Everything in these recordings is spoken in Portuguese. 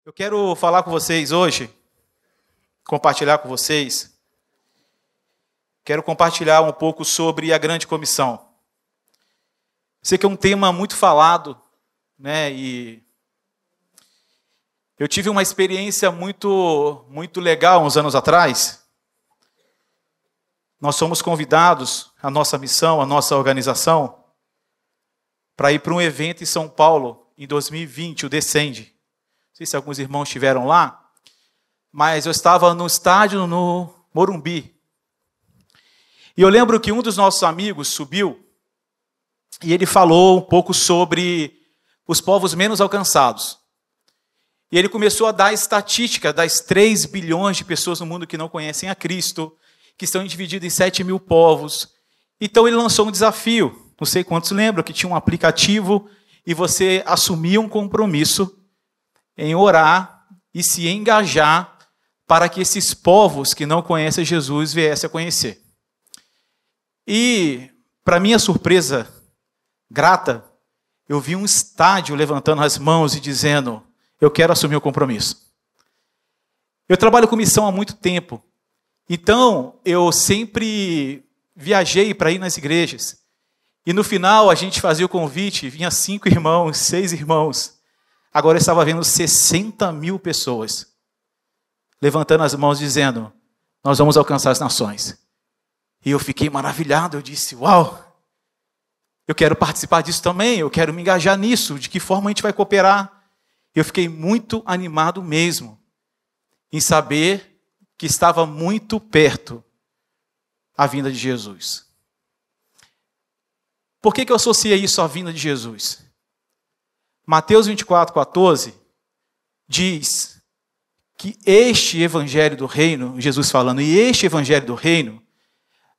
Eu quero falar com vocês hoje, compartilhar com vocês. Quero compartilhar um pouco sobre a grande comissão. Sei que é um tema muito falado, né? E eu tive uma experiência muito legal uns anos atrás. Nós somos convidados, a nossa missão, a nossa organização, para ir para um evento em São Paulo, em 2020, o Descende. Não sei se alguns irmãos estiveram lá, mas eu estava no estádio no Morumbi. E eu lembro que um dos nossos amigos subiu e ele falou um pouco sobre os povos menos alcançados. E ele começou a dar a estatística das 3 bilhões de pessoas no mundo que não conhecem a Cristo, que estão divididos em 7 mil povos. Então ele lançou um desafio, não sei quantos lembram, que tinha um aplicativo e você assumia um compromisso em orar e se engajar para que esses povos que não conhecem Jesus viessem a conhecer. E, para minha surpresa grata, eu vi um estádio levantando as mãos e dizendo: eu quero assumir o compromisso. Eu trabalho com missão há muito tempo, então eu sempre viajei para ir nas igrejas. E no final a gente fazia o convite, vinha 5 irmãos, 6 irmãos. Agora eu estava vendo 60 mil pessoas levantando as mãos dizendo: nós vamos alcançar as nações. E eu fiquei maravilhado, eu disse: uau, eu quero participar disso também, eu quero me engajar nisso, de que forma a gente vai cooperar. Eu fiquei muito animado mesmo, em saber que estava muito perto a vinda de Jesus. Por que eu associei isso à vinda de Jesus? Mateus 24:14 diz que este evangelho do reino, Jesus falando, e este evangelho do reino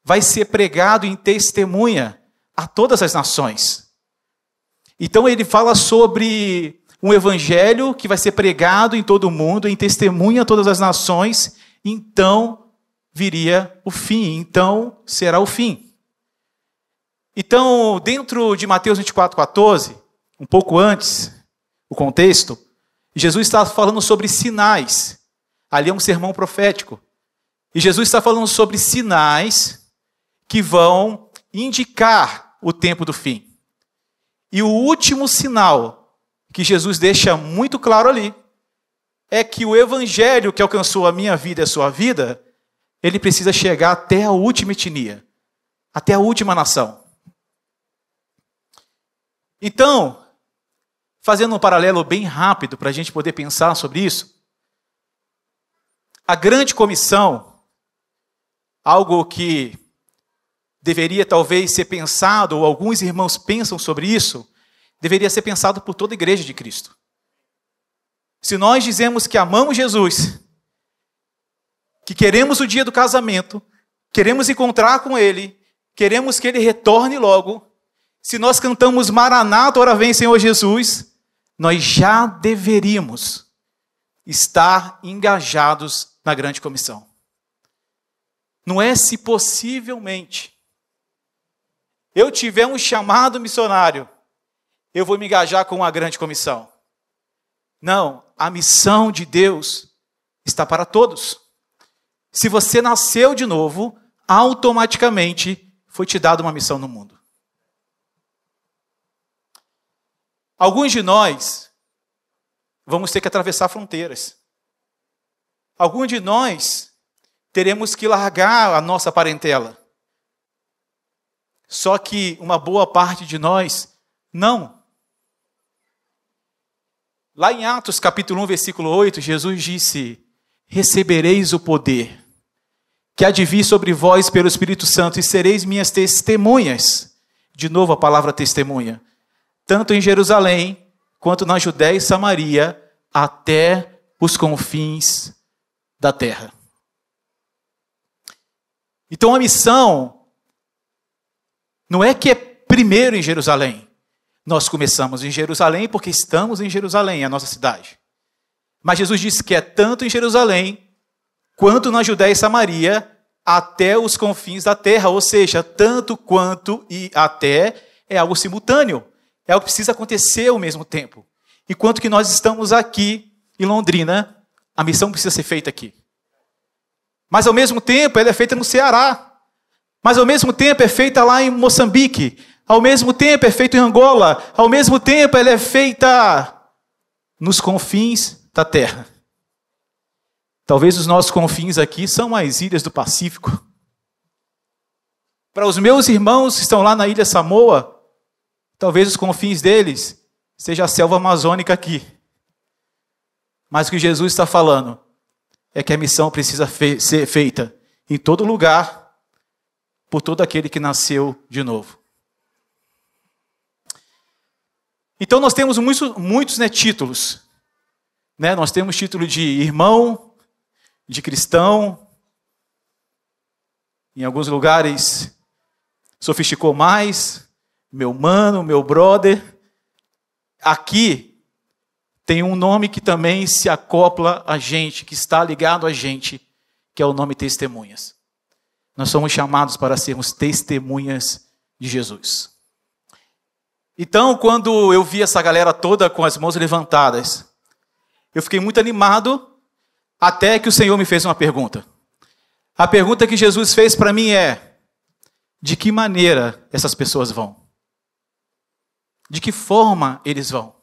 vai ser pregado em testemunha a todas as nações. Então ele fala sobre um evangelho que vai ser pregado em todo o mundo, em testemunha a todas as nações, então viria o fim, então será o fim. Então, dentro de Mateus 24:14, um pouco antes, o contexto, Jesus está falando sobre sinais. Ali é um sermão profético. E Jesus está falando sobre sinais que vão indicar o tempo do fim. E o último sinal que Jesus deixa muito claro ali é que o evangelho que alcançou a minha vida e a sua vida, ele precisa chegar até a última etnia, até a última nação. Então, fazendo um paralelo bem rápido para a gente poder pensar sobre isso, a grande comissão, algo que deveria talvez ser pensado, ou alguns irmãos pensam sobre isso, deveria ser pensado por toda a igreja de Cristo. Se nós dizemos que amamos Jesus, que queremos o dia do casamento, queremos encontrar com Ele, queremos que Ele retorne logo, se nós cantamos Maranata, ora vem Senhor Jesus, nós já deveríamos estar engajados na grande comissão. Não é se possivelmente eu tiver um chamado missionário, eu vou me engajar com a grande comissão. Não, a missão de Deus está para todos. Se você nasceu de novo, automaticamente foi te dada uma missão no mundo. Alguns de nós vamos ter que atravessar fronteiras. Alguns de nós teremos que largar a nossa parentela. Só que uma boa parte de nós não. Lá em Atos capítulo 1, versículo 8, Jesus disse: recebereis o poder que há de vir sobre vós pelo Espírito Santo e sereis minhas testemunhas. De novo a palavra testemunha. Tanto em Jerusalém, quanto na Judéia e Samaria, até os confins da terra. Então a missão não é que é primeiro em Jerusalém. Nós começamos em Jerusalém porque estamos em Jerusalém, a nossa cidade. Mas Jesus disse que é tanto em Jerusalém, quanto na Judéia e Samaria, até os confins da terra. Ou seja, tanto quanto e até é algo simultâneo. É algo que precisa acontecer ao mesmo tempo. Enquanto que nós estamos aqui, em Londrina, a missão precisa ser feita aqui. Mas ao mesmo tempo ela é feita no Ceará. Mas ao mesmo tempo é feita lá em Moçambique. Ao mesmo tempo é feita em Angola. Ao mesmo tempo ela é feita nos confins da terra. Talvez os nossos confins aqui são as ilhas do Pacífico. Para os meus irmãos que estão lá na ilha Samoa, talvez os confins deles seja a selva amazônica aqui. Mas o que Jesus está falando é que a missão precisa ser feita em todo lugar, por todo aquele que nasceu de novo. Então nós temos muitos títulos. Nós temos título de irmão, de cristão. Em alguns lugares sofisticou mais, meu mano, meu brother. Aqui tem um nome que também se acopla a gente, que está ligado a gente, que é o nome testemunhas. Nós somos chamados para sermos testemunhas de Jesus. Então, quando eu vi essa galera toda com as mãos levantadas, eu fiquei muito animado, até que o Senhor me fez uma pergunta. A pergunta que Jesus fez para mim é: de que maneira essas pessoas vão? De que forma eles vão?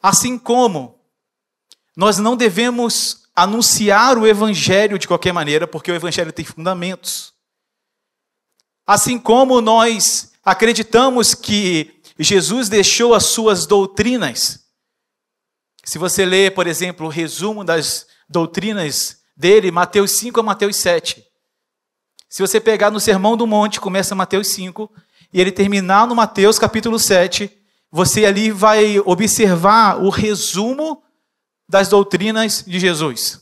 Assim como nós não devemos anunciar o evangelho de qualquer maneira, porque o evangelho tem fundamentos. Assim como nós acreditamos que Jesus deixou as suas doutrinas. Se você ler, por exemplo, o resumo das doutrinas dele, Mateus 5 a Mateus 7. Se você pegar no Sermão do Monte, começa Mateus 5, e ele terminar no Mateus capítulo 7, você ali vai observar o resumo das doutrinas de Jesus.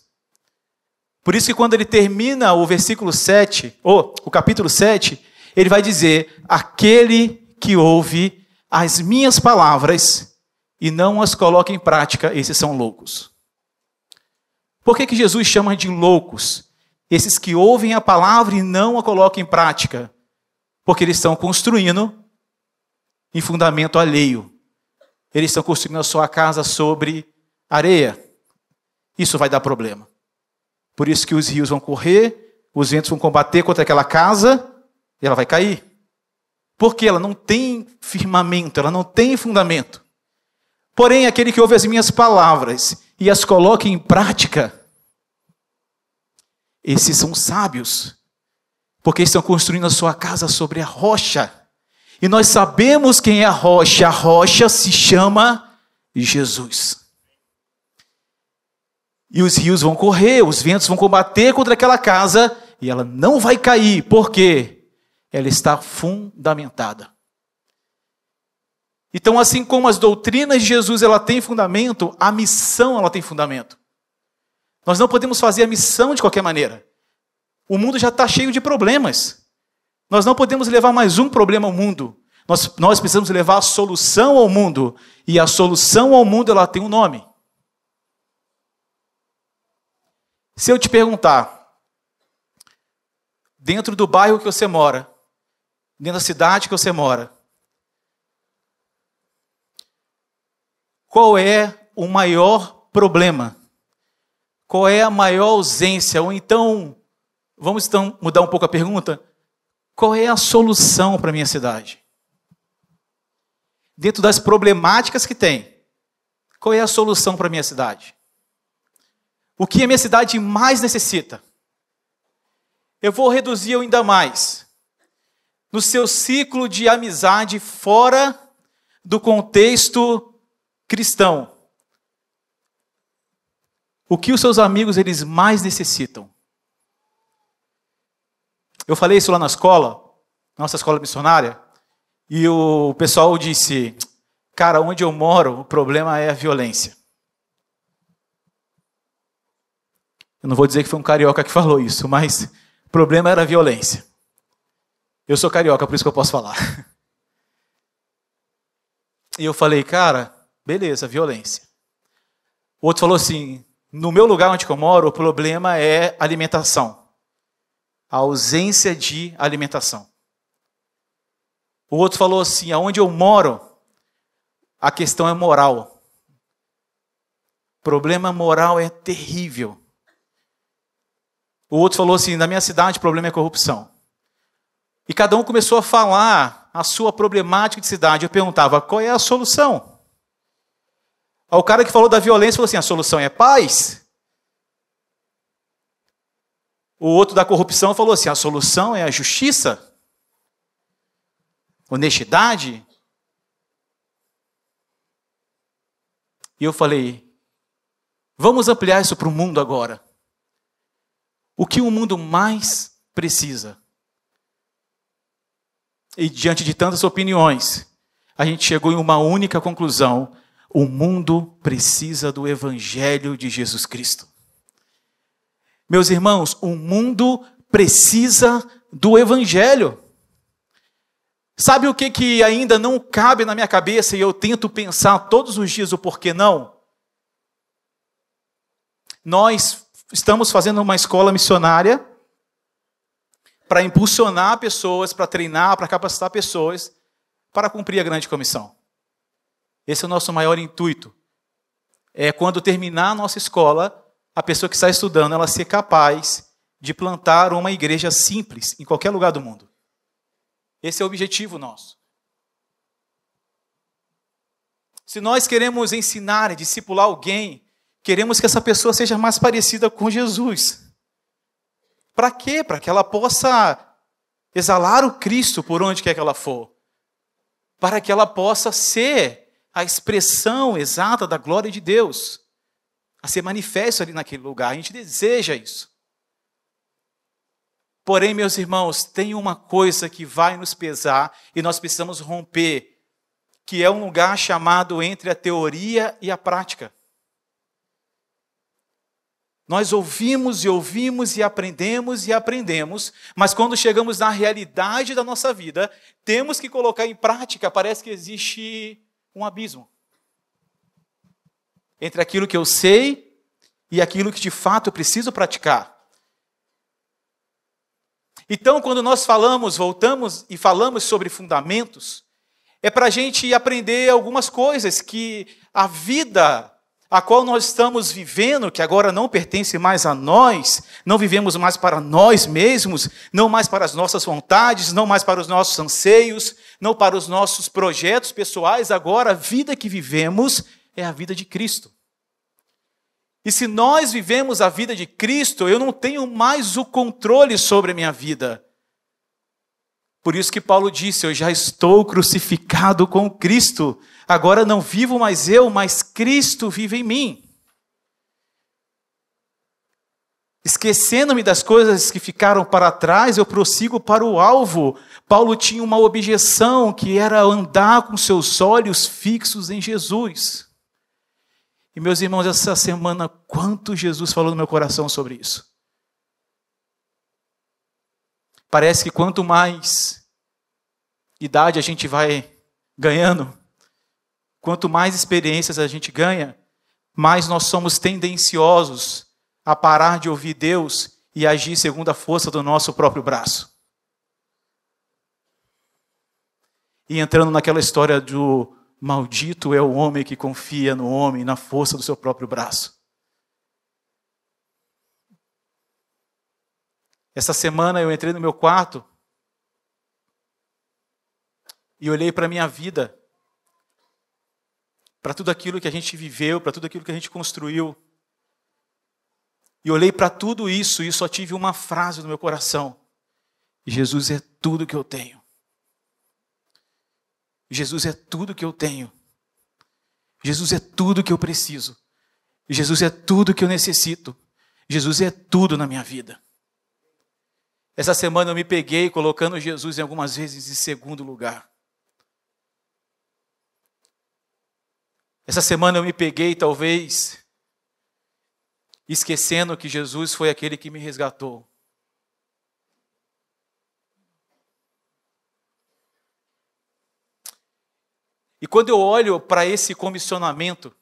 Por isso que quando ele termina o versículo 7, ou o capítulo 7, ele vai dizer: aquele que ouve as minhas palavras e não as coloca em prática, esses são loucos. Por que Jesus chama de loucos esses que ouvem a palavra e não a colocam em prática? Porque eles estão construindo em fundamento alheio. Eles estão construindo a sua casa sobre areia. Isso vai dar problema. Por isso que os rios vão correr, os ventos vão combater contra aquela casa e ela vai cair. Porque ela não tem firmamento, ela não tem fundamento. Porém, aquele que ouve as minhas palavras e as coloca em prática, esses são sábios, porque estão construindo a sua casa sobre a rocha. E nós sabemos quem é a rocha se chama Jesus. E os rios vão correr, os ventos vão combater contra aquela casa, e ela não vai cair, porque ela está fundamentada. Então, assim como as doutrinas de Jesus ela tem fundamento, a missão ela tem fundamento. Nós não podemos fazer a missão de qualquer maneira. O mundo já está cheio de problemas. Nós não podemos levar mais um problema ao mundo. Nós precisamos levar a solução ao mundo. E a solução ao mundo ela tem um nome. Se eu te perguntar, dentro do bairro que você mora, dentro da cidade que você mora, qual é o maior problema? Qual é a maior ausência? Ou então, vamos então mudar um pouco a pergunta, qual é a solução para a minha cidade? Dentro das problemáticas que tem, qual é a solução para a minha cidade? O que a minha cidade mais necessita? Eu vou reduzir ainda mais. No seu ciclo de amizade fora do contexto cristão, o que os seus amigos eles mais necessitam? Eu falei isso lá na escola, nossa escola missionária, e o pessoal disse: cara, onde eu moro, o problema é a violência. Eu não vou dizer que foi um carioca que falou isso, mas o problema era a violência. Eu sou carioca, por isso que eu posso falar. E eu falei: cara, beleza, violência. O outro falou assim: no meu lugar onde eu moro, o problema é alimentação. A ausência de alimentação. O outro falou assim: aonde eu moro, a questão é moral. problema moral é terrível. O outro falou assim, na minha cidade o problema é corrupção. E cada um começou a falar a sua problemática de cidade. Eu perguntava, qual é a solução? O cara que falou da violência falou assim, a solução é paz. O outro da corrupção falou assim, a solução é a justiça, honestidade. E eu falei, vamos ampliar isso para o mundo agora. O que o mundo mais precisa? E diante de tantas opiniões, a gente chegou em uma única conclusão. O mundo precisa do Evangelho de Jesus Cristo. Meus irmãos, o mundo precisa do Evangelho. Sabe o que ainda não cabe na minha cabeça e eu tento pensar todos os dias o porquê não? Nós estamos fazendo uma escola missionária para impulsionar pessoas, para treinar, para capacitar pessoas, para cumprir a grande comissão. Esse é o nosso maior intuito. É quando terminar a nossa escola, a pessoa que está estudando, ela ser capaz de plantar uma igreja simples em qualquer lugar do mundo. Esse é o objetivo nosso. Se nós queremos ensinar e discipular alguém, queremos que essa pessoa seja mais parecida com Jesus. Para quê? Para que ela possa exalar o Cristo por onde quer que ela for. Para que ela possa ser a expressão exata da glória de Deus. A ser manifesto ali naquele lugar. A gente deseja isso. Porém, meus irmãos, tem uma coisa que vai nos pesar e nós precisamos romper, que é um lugar chamado entre a teoria e a prática. Nós ouvimos e aprendemos, mas quando chegamos na realidade da nossa vida, temos que colocar em prática, parece que existe um abismo entre aquilo que eu sei e aquilo que de fato eu preciso praticar. Então, quando nós voltamos e falamos sobre fundamentos, é para a gente aprender algumas coisas que a vida a qual nós estamos vivendo, que agora não pertence mais a nós, não vivemos mais para nós mesmos, não mais para as nossas vontades, não mais para os nossos anseios, não para os nossos projetos pessoais, agora a vida que vivemos é a vida de Cristo. E se nós vivemos a vida de Cristo, eu não tenho mais o controle sobre a minha vida. Por isso que Paulo disse, eu já estou crucificado com Cristo. Agora não vivo mais eu, mas Cristo vive em mim. Esquecendo-me das coisas que ficaram para trás, eu prossigo para o alvo. Paulo tinha uma objeção, que era andar com seus olhos fixos em Jesus. E meus irmãos, essa semana, quanto Jesus falou no meu coração sobre isso. Parece que quanto mais idade a gente vai ganhando, quanto mais experiências a gente ganha, mais nós somos tendenciosos a parar de ouvir Deus e agir segundo a força do nosso próprio braço. E entrando naquela história do maldito é o homem que confia no homem, na força do seu próprio braço. Essa semana eu entrei no meu quarto e olhei para a minha vida, para tudo aquilo que a gente viveu, para tudo aquilo que a gente construiu. E olhei para tudo isso e só tive uma frase no meu coração. Jesus é tudo que eu tenho. Jesus é tudo que eu tenho. Jesus é tudo que eu preciso. Jesus é tudo que eu necessito. Jesus é tudo na minha vida. Essa semana eu me peguei colocando Jesus em algumas vezes em segundo lugar. Essa semana eu me peguei, talvez, esquecendo que Jesus foi aquele que me resgatou. E quando eu olho para esse comissionamento,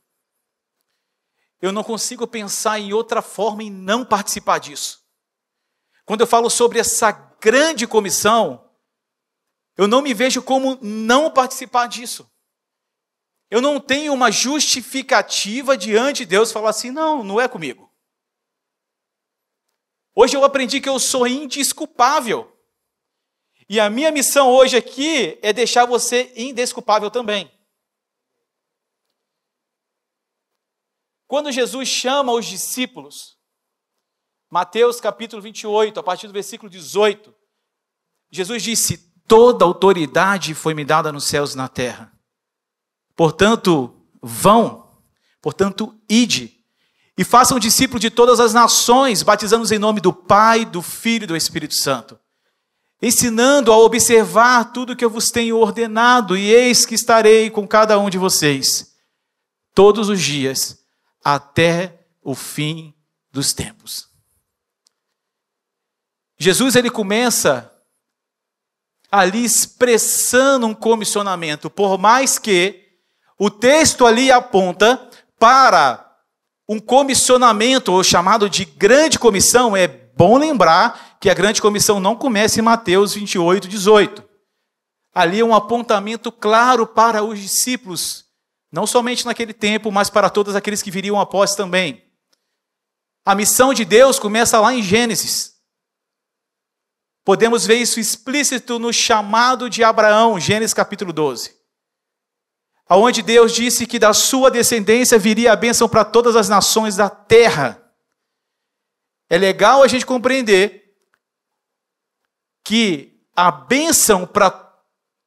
eu não consigo pensar em outra forma em não participar disso. Quando eu falo sobre essa grande comissão, eu não me vejo como não participar disso. eu não tenho uma justificativa diante de Deus falar assim, não é comigo. Hoje eu aprendi que eu sou indesculpável. E a minha missão hoje aqui é deixar você indesculpável também. Quando Jesus chama os discípulos, Mateus capítulo 28, a partir do versículo 18, Jesus disse, toda autoridade foi me dada nos céus e na terra. Portanto, vão, portanto, ide, e façam discípulos de todas as nações, batizando-os em nome do Pai, do Filho e do Espírito Santo, ensinando a observar tudo que eu vos tenho ordenado, e eis que estarei com cada um de vocês, todos os dias, até o fim dos tempos. Jesus, ele começa ali expressando um comissionamento, por mais que o texto ali aponta para um comissionamento, ou chamado de grande comissão. É bom lembrar que a grande comissão não começa em Mateus 28, 18. Ali é um apontamento claro para os discípulos, não somente naquele tempo, mas para todos aqueles que viriam após também. A missão de Deus começa lá em Gênesis. Podemos ver isso explícito no chamado de Abraão, Gênesis capítulo 12. Onde Deus disse que da sua descendência viria a bênção para todas as nações da terra. É legal a gente compreender que a bênção para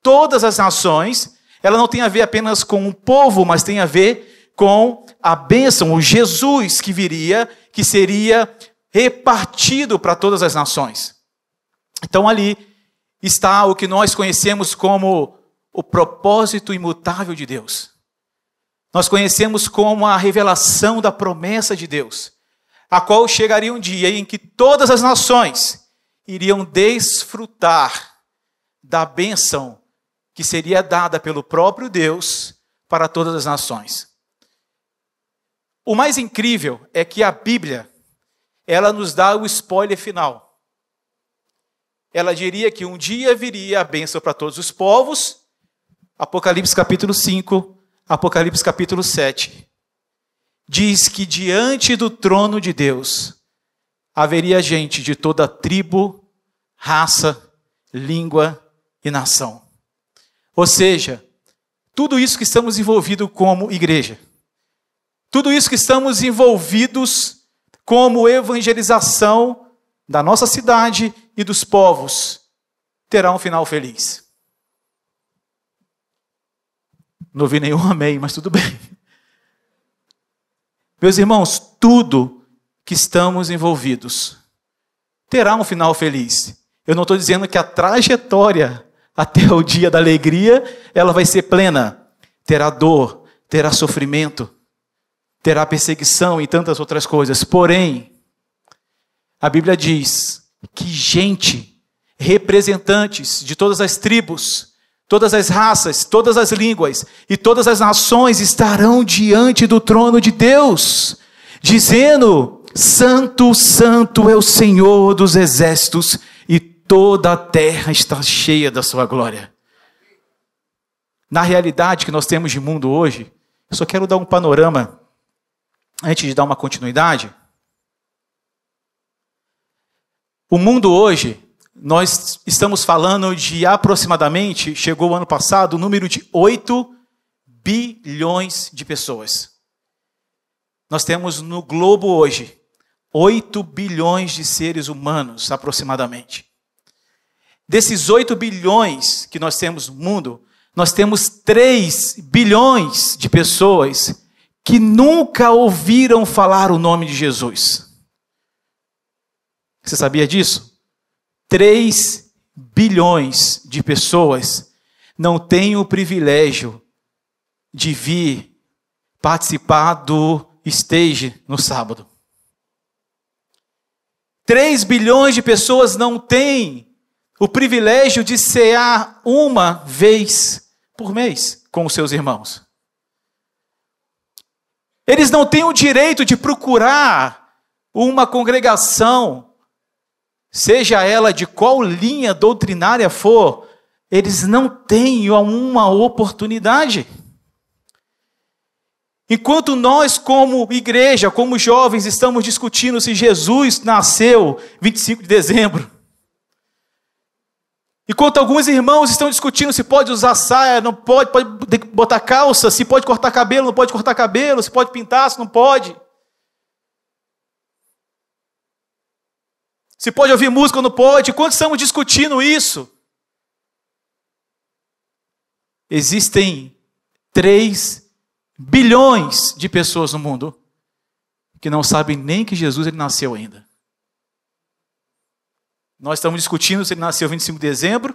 todas as nações, ela não tem a ver apenas com o povo, mas tem a ver com a bênção, o Jesus que viria, que seria repartido para todas as nações. Então ali está o que nós conhecemos como o propósito imutável de Deus. Nós conhecemos como a revelação da promessa de Deus, a qual chegaria um dia em que todas as nações iriam desfrutar da bênção que seria dada pelo próprio Deus para todas as nações. O mais incrível é que a Bíblia, ela nos dá o spoiler final. Ela diria que um dia viria a bênção para todos os povos, Apocalipse capítulo 5, Apocalipse capítulo 7. Diz que diante do trono de Deus haveria gente de toda tribo, raça, língua e nação. Ou seja, tudo isso que estamos envolvidos como igreja, tudo isso que estamos envolvidos como evangelização da nossa cidade e dos povos, terá um final feliz. Não ouvi nenhum amém, mas tudo bem. Meus irmãos, tudo que estamos envolvidos terá um final feliz. Eu não estou dizendo que a trajetória até o dia da alegria, ela vai ser plena. Terá dor, terá sofrimento, terá perseguição e tantas outras coisas. Porém, a Bíblia diz que gente, representantes de todas as tribos, todas as raças, todas as línguas e todas as nações estarão diante do trono de Deus, dizendo: Santo, Santo é o Senhor dos exércitos, e toda a terra está cheia da sua glória. Na realidade que nós temos de mundo hoje, eu só quero dar um panorama, antes de dar uma continuidade. O mundo hoje, nós estamos falando de aproximadamente, chegou o ano passado, o número de 8 bilhões de pessoas. Nós temos no globo hoje 8 bilhões de seres humanos, aproximadamente. Desses 8 bilhões que nós temos no mundo, nós temos 3 bilhões de pessoas que nunca ouviram falar o nome de Jesus. Você sabia disso? 3 bilhões de pessoas não têm o privilégio de vir participar do stage no sábado. 3 bilhões de pessoas não têm o privilégio de cear uma vez por mês com os seus irmãos. Eles não têm o direito de procurar uma congregação, seja ela de qual linha doutrinária for, eles não têm uma oportunidade. Enquanto nós, como igreja, como jovens, estamos discutindo se Jesus nasceu 25 de dezembro. Enquanto alguns irmãos estão discutindo se pode usar saia, não pode, pode botar calça, se pode cortar cabelo, não pode cortar cabelo, se pode pintar, se não pode. Se pode ouvir música ou não pode. Enquanto estamos discutindo isso, existem 3 bilhões de pessoas no mundo que não sabem nem que Jesus ele nasceu ainda. Nós estamos discutindo se ele nasceu 25 de dezembro.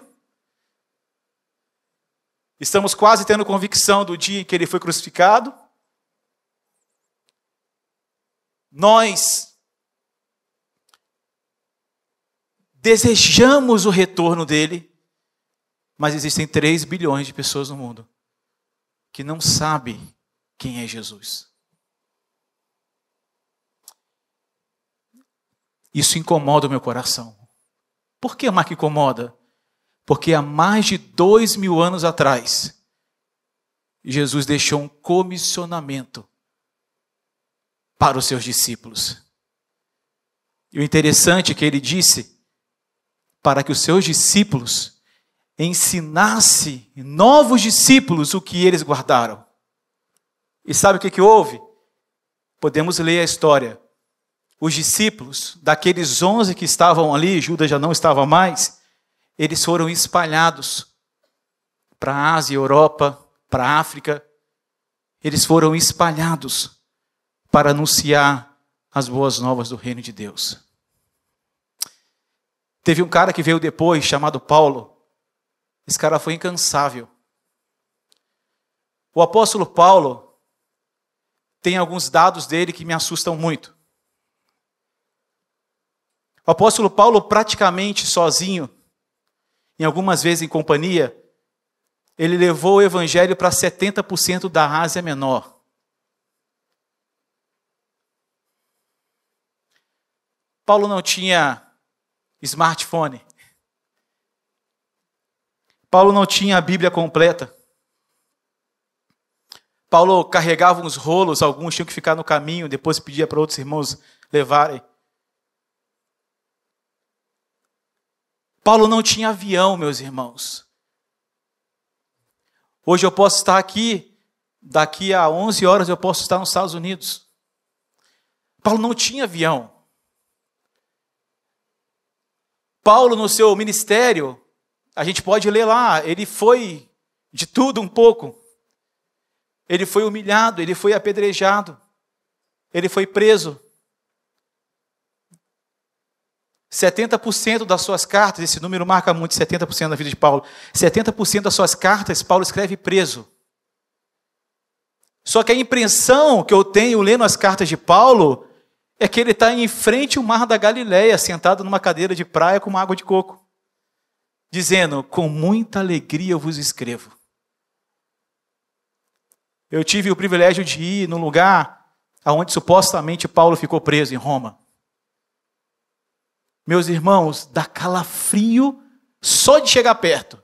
Estamos quase tendo convicção do dia em que ele foi crucificado. Nós desejamos o retorno dele, mas existem 3 bilhões de pessoas no mundo que não sabem quem é Jesus. Isso incomoda o meu coração. Por que, Marco, incomoda? Porque há mais de 2000 anos atrás, Jesus deixou um comissionamento para os seus discípulos. E o interessante é que ele disse para que os seus discípulos ensinassem novos discípulos o que eles guardaram. E sabe o que houve? Podemos ler a história. Os discípulos, daqueles 11 que estavam ali, Judas já não estava mais, eles foram espalhados para a Ásia, Europa, para a África. Eles foram espalhados para anunciar as boas novas do reino de Deus. Teve um cara que veio depois, chamado Paulo. Esse cara foi incansável. O apóstolo Paulo tem alguns dados dele que me assustam muito. O apóstolo Paulo, praticamente sozinho, em algumas vezes em companhia, ele levou o evangelho para 70% da Ásia Menor. Paulo não tinha smartphone. Paulo não tinha a Bíblia completa. Paulo carregava uns rolos, alguns tinham que ficar no caminho, depois pedia para outros irmãos levarem. Paulo não tinha avião, meus irmãos. Hoje eu posso estar aqui, daqui a 11 horas eu posso estar nos Estados Unidos. Paulo não tinha avião. Paulo, no seu ministério, a gente pode ler lá, ele foi de tudo um pouco. Ele foi humilhado, ele foi apedrejado, ele foi preso. 70% das suas cartas, esse número marca muito, 70% da vida de Paulo. 70% das suas cartas, Paulo escreve preso. Só que a impressão que eu tenho lendo as cartas de Paulo é que ele está em frente ao mar da Galileia, sentado numa cadeira de praia com uma água de coco, dizendo, com muita alegria eu vos escrevo. Eu tive o privilégio de ir num lugar onde supostamente Paulo ficou preso, em Roma. Meus irmãos, dá calafrio só de chegar perto.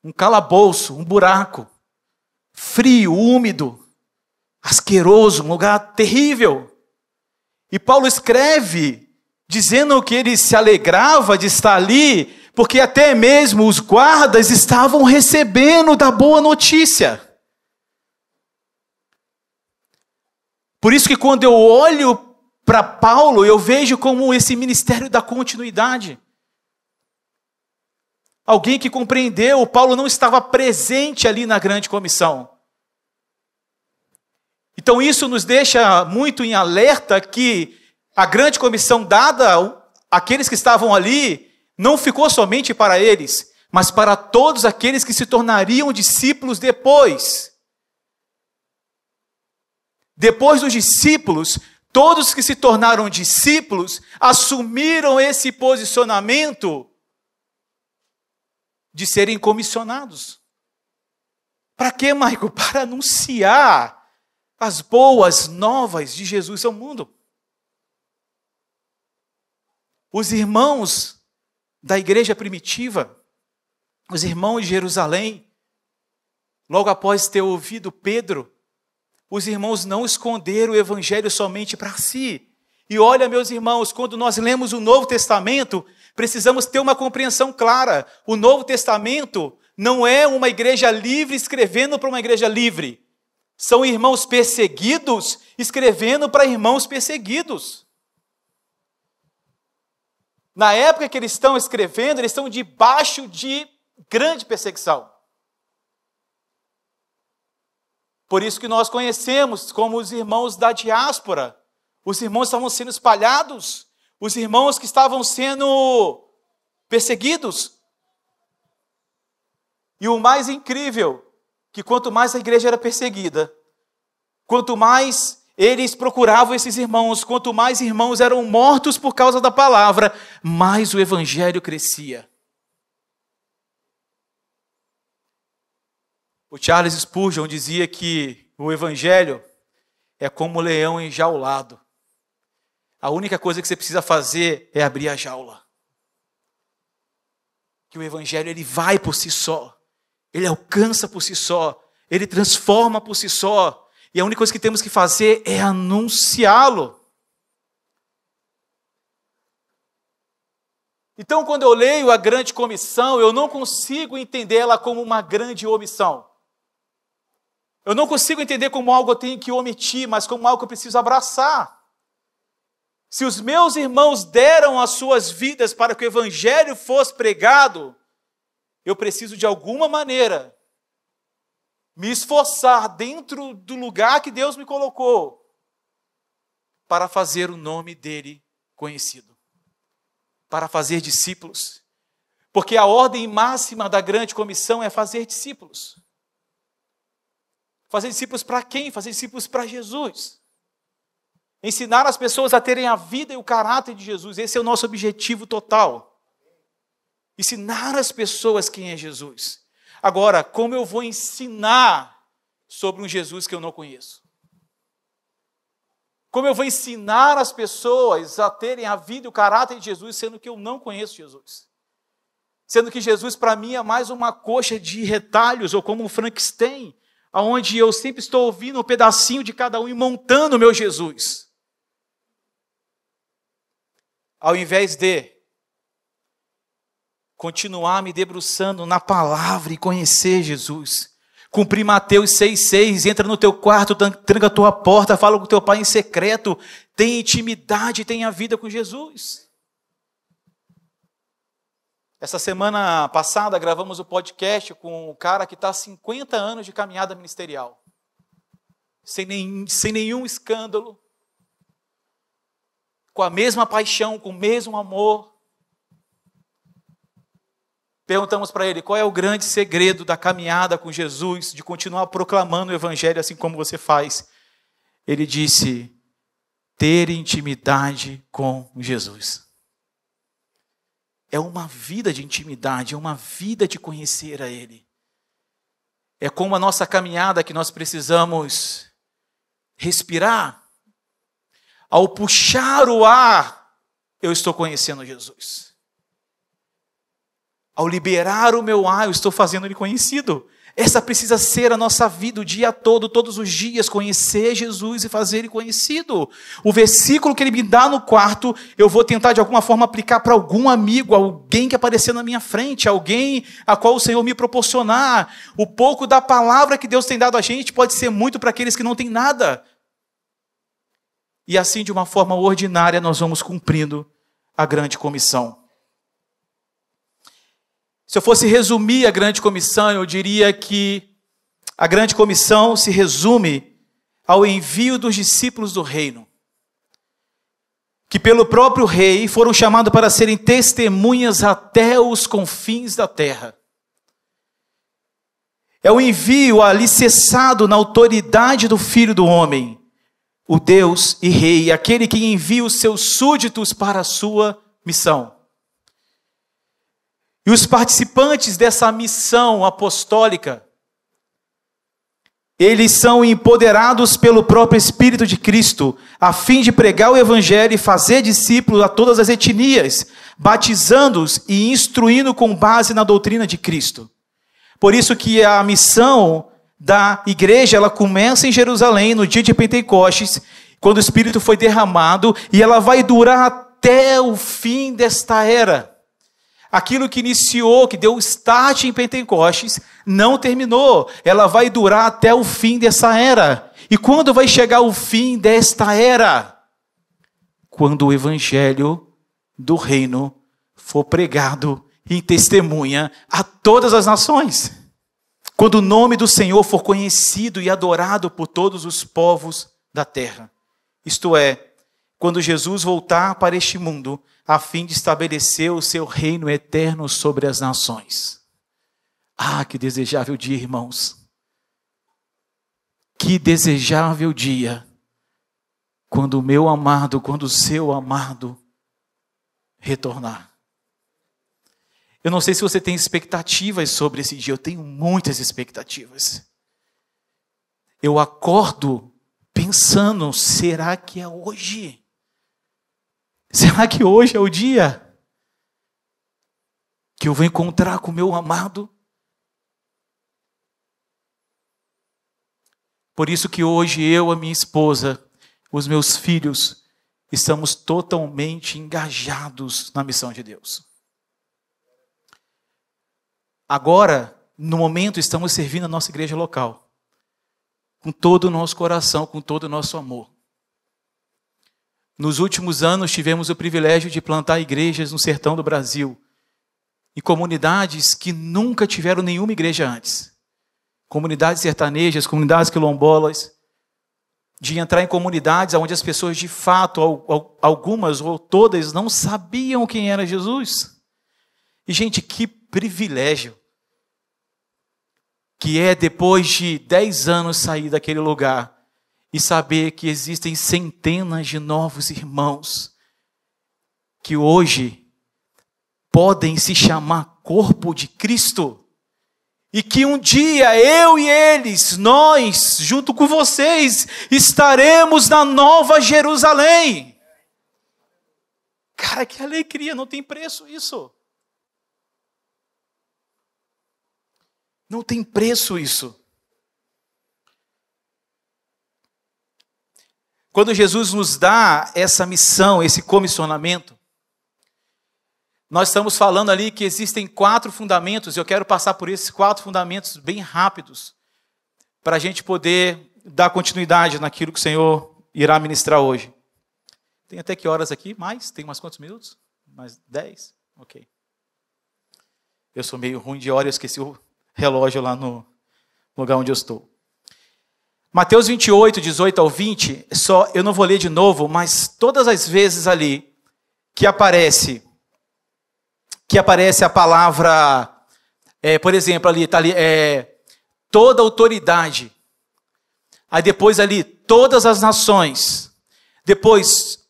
Um calabouço, um buraco, frio, úmido, asqueroso, um lugar terrível. E Paulo escreve dizendo que ele se alegrava de estar ali, porque até mesmo os guardas estavam recebendo da boa notícia. Por isso que quando eu olho para Paulo, eu vejo como esse ministério da continuidade. Alguém que compreendeu, Paulo não estava presente ali na grande comissão. Então isso nos deixa muito em alerta que a grande comissão dada àqueles que estavam ali, não ficou somente para eles, mas para todos aqueles que se tornariam discípulos depois. Depois dos discípulos, todos que se tornaram discípulos assumiram esse posicionamento de serem comissionados. Para quê, Maico? Para anunciar as boas novas de Jesus ao mundo. Os irmãos da igreja primitiva, os irmãos de Jerusalém, logo após ter ouvido Pedro os irmãos não esconderam o evangelho somente para si. E olha, meus irmãos, quando nós lemos o Novo Testamento, precisamos ter uma compreensão clara. O Novo Testamento não é uma igreja livre escrevendo para uma igreja livre. São irmãos perseguidos escrevendo para irmãos perseguidos. Na época que eles estão escrevendo, eles estão debaixo de grande perseguição. Por isso que nós conhecemos como os irmãos da diáspora. Os irmãos estavam sendo espalhados, os irmãos que estavam sendo perseguidos. E o mais incrível, que quanto mais a igreja era perseguida, quanto mais eles procuravam esses irmãos, quanto mais irmãos eram mortos por causa da palavra, mais o evangelho crescia. O Charles Spurgeon dizia que o evangelho é como um leão enjaulado. A única coisa que você precisa fazer é abrir a jaula. Que o evangelho ele vai por si só. Ele alcança por si só. Ele transforma por si só. E a única coisa que temos que fazer é anunciá-lo. Então, quando eu leio a grande comissão, eu não consigo entendê-la como uma grande omissão. Eu não consigo entender como algo eu tenho que omitir, mas como algo que eu preciso abraçar. Se os meus irmãos deram as suas vidas para que o evangelho fosse pregado, eu preciso de alguma maneira me esforçar dentro do lugar que Deus me colocou para fazer o nome dele conhecido, para fazer discípulos. Porque a ordem máxima da grande comissão é fazer discípulos. Fazer discípulos para quem? Fazer discípulos para Jesus. Ensinar as pessoas a terem a vida e o caráter de Jesus. Esse é o nosso objetivo total. Ensinar as pessoas quem é Jesus. Agora, como eu vou ensinar sobre um Jesus que eu não conheço? Como eu vou ensinar as pessoas a terem a vida e o caráter de Jesus, sendo que eu não conheço Jesus? Sendo que Jesus, para mim, é mais uma coxa de retalhos, ou como um Frankenstein, onde eu sempre estou ouvindo um pedacinho de cada um e montando o meu Jesus. Ao invés de continuar me debruçando na palavra e conhecer Jesus, cumprir Mateus 6,6, entra no teu quarto, tranca a tua porta, fala com o teu pai em secreto, tem intimidade, tem a vida com Jesus. Essa semana passada gravamos o podcast com um cara que está há 50 anos de caminhada ministerial, sem nenhum escândalo, com a mesma paixão, com o mesmo amor. Perguntamos para ele, qual é o grande segredo da caminhada com Jesus, de continuar proclamando o evangelho assim como você faz? Ele disse, ter intimidade com Jesus. É uma vida de intimidade, é uma vida de conhecer a Ele. É como a nossa caminhada que nós precisamos respirar. Ao puxar o ar, eu estou conhecendo Jesus. Ao liberar o meu ar, eu estou fazendo Ele conhecido. Essa precisa ser a nossa vida o dia todo, todos os dias, conhecer Jesus e fazer Ele conhecido. O versículo que Ele me dá no quarto, eu vou tentar de alguma forma aplicar para algum amigo, alguém que aparecer na minha frente, alguém a qual o Senhor me proporcionar. O pouco da palavra que Deus tem dado a gente pode ser muito para aqueles que não têm nada. E assim, de uma forma ordinária, nós vamos cumprindo a grande comissão. Se eu fosse resumir a grande comissão, eu diria que a grande comissão se resume ao envio dos discípulos do reino, que pelo próprio rei foram chamados para serem testemunhas até os confins da terra. É o envio alicerçado na autoridade do Filho do Homem, o Deus e Rei, aquele que envia os seus súditos para a sua missão. E os participantes dessa missão apostólica, eles são empoderados pelo próprio Espírito de Cristo, a fim de pregar o Evangelho e fazer discípulos a todas as etnias, batizando-os e instruindo com base na doutrina de Cristo. Por isso que a missão da igreja, ela começa em Jerusalém, no dia de Pentecostes, quando o Espírito foi derramado, e ela vai durar até o fim desta era. Aquilo que iniciou, que deu start em Pentecostes, não terminou. Ela vai durar até o fim dessa era. E quando vai chegar o fim desta era? Quando o evangelho do reino for pregado em testemunha a todas as nações. Quando o nome do Senhor for conhecido e adorado por todos os povos da terra. Isto é, quando Jesus voltar para este mundo, a fim de estabelecer o seu reino eterno sobre as nações. Ah, que desejável dia, irmãos. Que desejável dia, quando o meu amado, quando o seu amado retornar. Eu não sei se você tem expectativas sobre esse dia, eu tenho muitas expectativas. Eu acordo pensando, será que é hoje? Será que hoje é o dia que eu vou encontrar com o meu amado? Por isso que hoje eu, a minha esposa, os meus filhos, estamos totalmente engajados na missão de Deus. Agora, no momento, estamos servindo a nossa igreja local, com todo o nosso coração, com todo o nosso amor. Nos últimos anos, tivemos o privilégio de plantar igrejas no sertão do Brasil, em comunidades que nunca tiveram nenhuma igreja antes. Comunidades sertanejas, comunidades quilombolas, de entrar em comunidades onde as pessoas, de fato, algumas ou todas, não sabiam quem era Jesus. E, gente, que privilégio que é, depois de 10 anos, sair daquele lugar e saber que existem centenas de novos irmãos que hoje podem se chamar corpo de Cristo. E que um dia eu e eles, nós, junto com vocês, estaremos na Nova Jerusalém. Cara, que alegria, não tem preço isso. Não tem preço isso. Quando Jesus nos dá essa missão, esse comissionamento, nós estamos falando ali que existem 4 fundamentos. Eu quero passar por esses 4 fundamentos bem rápidos, para a gente poder dar continuidade naquilo que o Senhor irá ministrar hoje. Tem até que horas aqui? Mais? Tem umas quantos minutos? Mais 10? Ok. Eu sou meio ruim de hora, eu esqueci o relógio lá no lugar onde eu estou. Mateus 28, 18 ao 20, eu não vou ler de novo, mas todas as vezes ali que aparece a palavra, por exemplo, ali está ali, toda autoridade. Aí depois ali, todas as nações. Depois,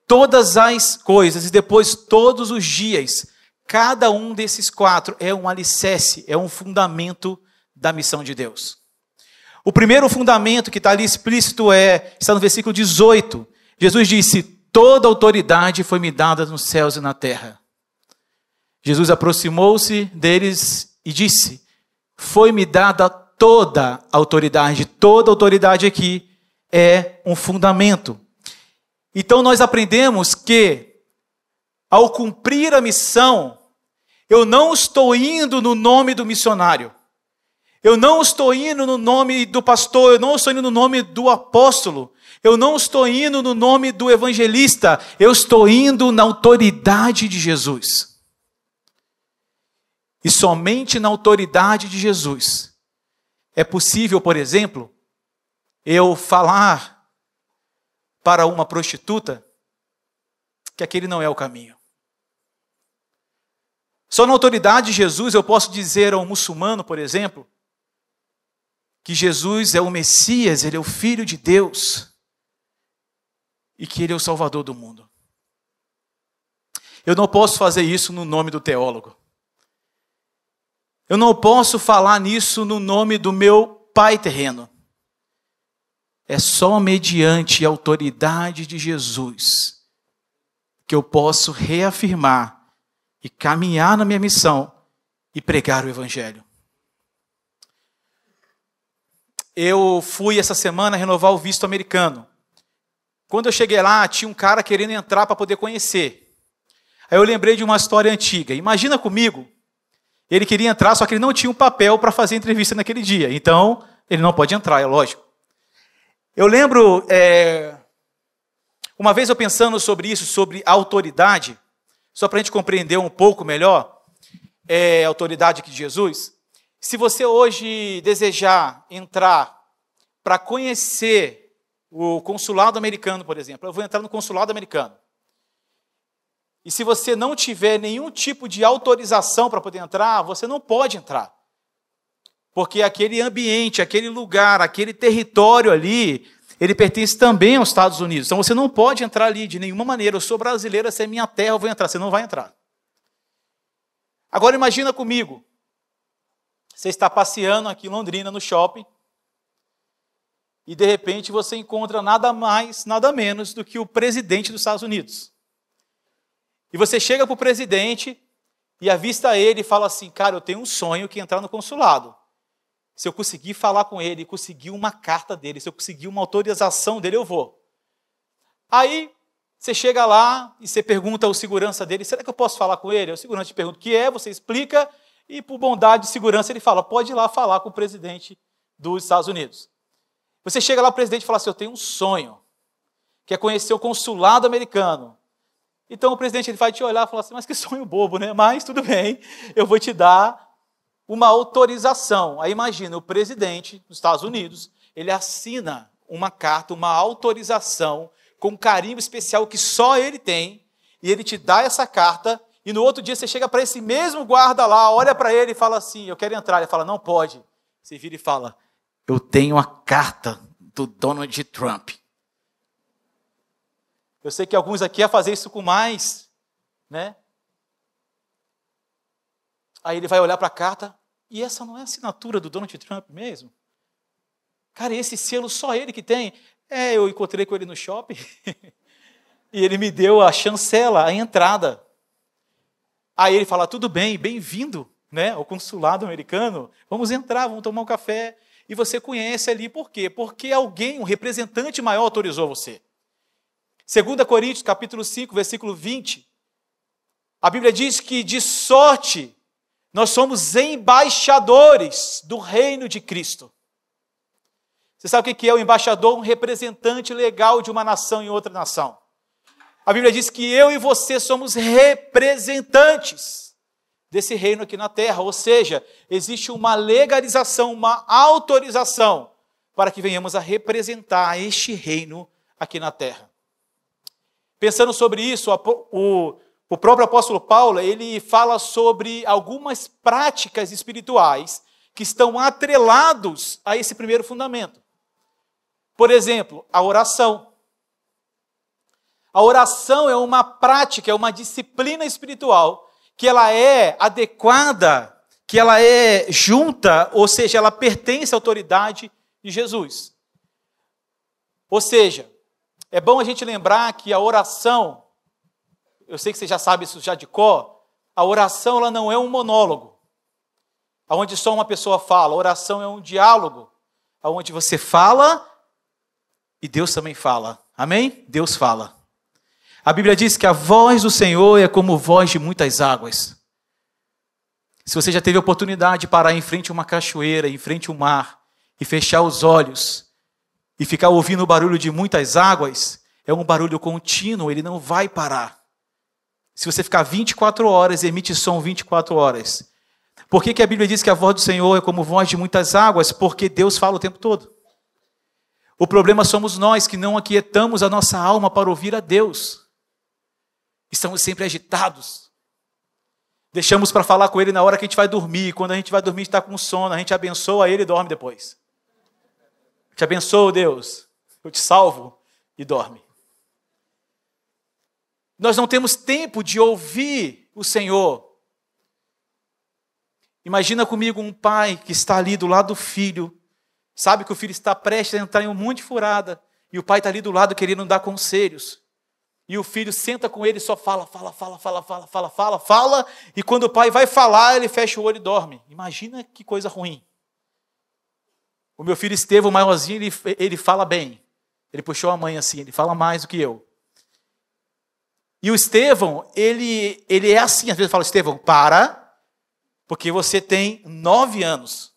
todas as coisas. E depois, todos os dias. Cada um desses 4 é um alicerce, é um fundamento da missão de Deus. O primeiro fundamento que está ali explícito está no versículo 18. Jesus disse, toda autoridade foi me dada nos céus e na terra. Jesus aproximou-se deles e disse, foi-me dada toda a autoridade. Toda autoridade aqui é um fundamento. Então nós aprendemos que, ao cumprir a missão, eu não estou indo no nome do missionário. Eu não estou indo no nome do pastor, eu não estou indo no nome do apóstolo, eu não estou indo no nome do evangelista, eu estou indo na autoridade de Jesus. E somente na autoridade de Jesus é possível, por exemplo, eu falar para uma prostituta que aquele não é o caminho. Só na autoridade de Jesus eu posso dizer a um muçulmano, por exemplo, que Jesus é o Messias, Ele é o Filho de Deus e que Ele é o Salvador do mundo. Eu não posso fazer isso no nome do teólogo. Eu não posso falar nisso no nome do meu pai terreno. É só mediante a autoridade de Jesus que eu posso reafirmar e caminhar na minha missão e pregar o Evangelho. eu fui essa semana renovar o visto americano. Quando eu cheguei lá, tinha um cara querendo entrar para poder conhecer. Aí eu lembrei de uma história antiga. Imagina comigo, ele queria entrar, só que ele não tinha um papel para fazer entrevista naquele dia. Então, ele não pode entrar, é lógico. Eu lembro, uma vez eu pensando sobre isso, sobre autoridade, só para a gente compreender um pouco melhor a autoridade aqui de Jesus. Se você hoje desejar entrar para conhecer o consulado americano, por exemplo, eu vou entrar no consulado americano. E se você não tiver nenhum tipo de autorização para poder entrar, você não pode entrar. Porque aquele ambiente, aquele lugar, aquele território ali, ele pertence também aos Estados Unidos. Então você não pode entrar ali de nenhuma maneira. Eu sou brasileiro, essa é minha terra, eu vou entrar. Você não vai entrar. Agora imagina comigo. Você está passeando aqui em Londrina, no shopping, e de repente você encontra nada mais, nada menos do que o presidente dos Estados Unidos. E você chega para o presidente e avista ele e fala assim, cara, eu tenho um sonho que é entrar no consulado. Se eu conseguir falar com ele, conseguir uma carta dele, se eu conseguir uma autorização dele, eu vou. Aí você chega lá e você pergunta ao segurança dele, será que eu posso falar com ele? O segurança te pergunta o que é, você explica, e por bondade de segurança ele fala, pode ir lá falar com o presidente dos Estados Unidos. Você chega lá, o presidente fala assim, eu tenho um sonho, que é conhecer o consulado americano. Então o presidente ele vai te olhar e falar assim, mas que sonho bobo, né? Mas tudo bem, eu vou te dar uma autorização. Aí imagina, o presidente dos Estados Unidos, ele assina uma carta, uma autorização, com um carimbo especial que só ele tem, e ele te dá essa carta, e no outro dia você chega para esse mesmo guarda lá, olha para ele e fala assim, eu quero entrar. Ele fala, não pode. Você vira e fala, eu tenho a carta do Donald Trump. Eu sei que alguns aqui iam fazer isso com mais, né? Aí ele vai olhar para a carta, e essa não é a assinatura do Donald Trump mesmo? Cara, esse selo só ele que tem. Eu encontrei com ele no shopping, e ele me deu a chancela, a entrada. Aí ele fala, tudo bem, bem-vindo, né, ao consulado americano, vamos entrar, vamos tomar um café. E você conhece ali, por quê? Porque alguém, um representante maior autorizou você. 2 Coríntios, capítulo 5, versículo 20, a Bíblia diz que de sorte nós somos embaixadores do reino de Cristo. Você sabe o que é o embaixador? Um representante legal de uma nação em outra nação. A Bíblia diz que eu e você somos representantes desse reino aqui na terra, ou seja, existe uma legalização, uma autorização para que venhamos a representar este reino aqui na terra. Pensando sobre isso, o próprio apóstolo Paulo, ele fala sobre algumas práticas espirituais que estão atrelados a esse primeiro fundamento. Por exemplo, a oração. A oração é uma prática, é uma disciplina espiritual que ela é adequada, que ela é junta, ou seja, ela pertence à autoridade de Jesus. Ou seja, é bom a gente lembrar que a oração, eu sei que você já sabe isso já de cor, a oração ela não é um monólogo, onde só uma pessoa fala. A oração é um diálogo, onde você fala e Deus também fala. Amém? Deus fala. A Bíblia diz que a voz do Senhor é como voz de muitas águas. Se você já teve a oportunidade de parar em frente a uma cachoeira, em frente ao mar, e fechar os olhos, e ficar ouvindo o barulho de muitas águas, é um barulho contínuo, ele não vai parar. Se você ficar 24 horas, emite som 24 horas. Por que a Bíblia diz que a voz do Senhor é como voz de muitas águas? Porque Deus fala o tempo todo. O problema somos nós que não aquietamos a nossa alma para ouvir a Deus. Estamos sempre agitados. Deixamos para falar com Ele na hora que a gente vai dormir. Quando a gente vai dormir, a gente está com sono. A gente abençoa Ele e dorme depois. Te abençoo, Deus. Eu te salvo e dorme. Nós não temos tempo de ouvir o Senhor. Imagina comigo um pai que está ali do lado do filho. Sabe que o filho está prestes a entrar em um monte de furada. E o pai está ali do lado querendo dar conselhos. E o filho senta com ele e só fala. E quando o pai vai falar, ele fecha o olho e dorme. Imagina que coisa ruim. O meu filho Estevão, maiorzinho, ele fala bem. Ele puxou a mãe assim, ele fala mais do que eu. E o Estevão, ele é assim, às vezes eu falo, Estevão, para, porque você tem 9 anos.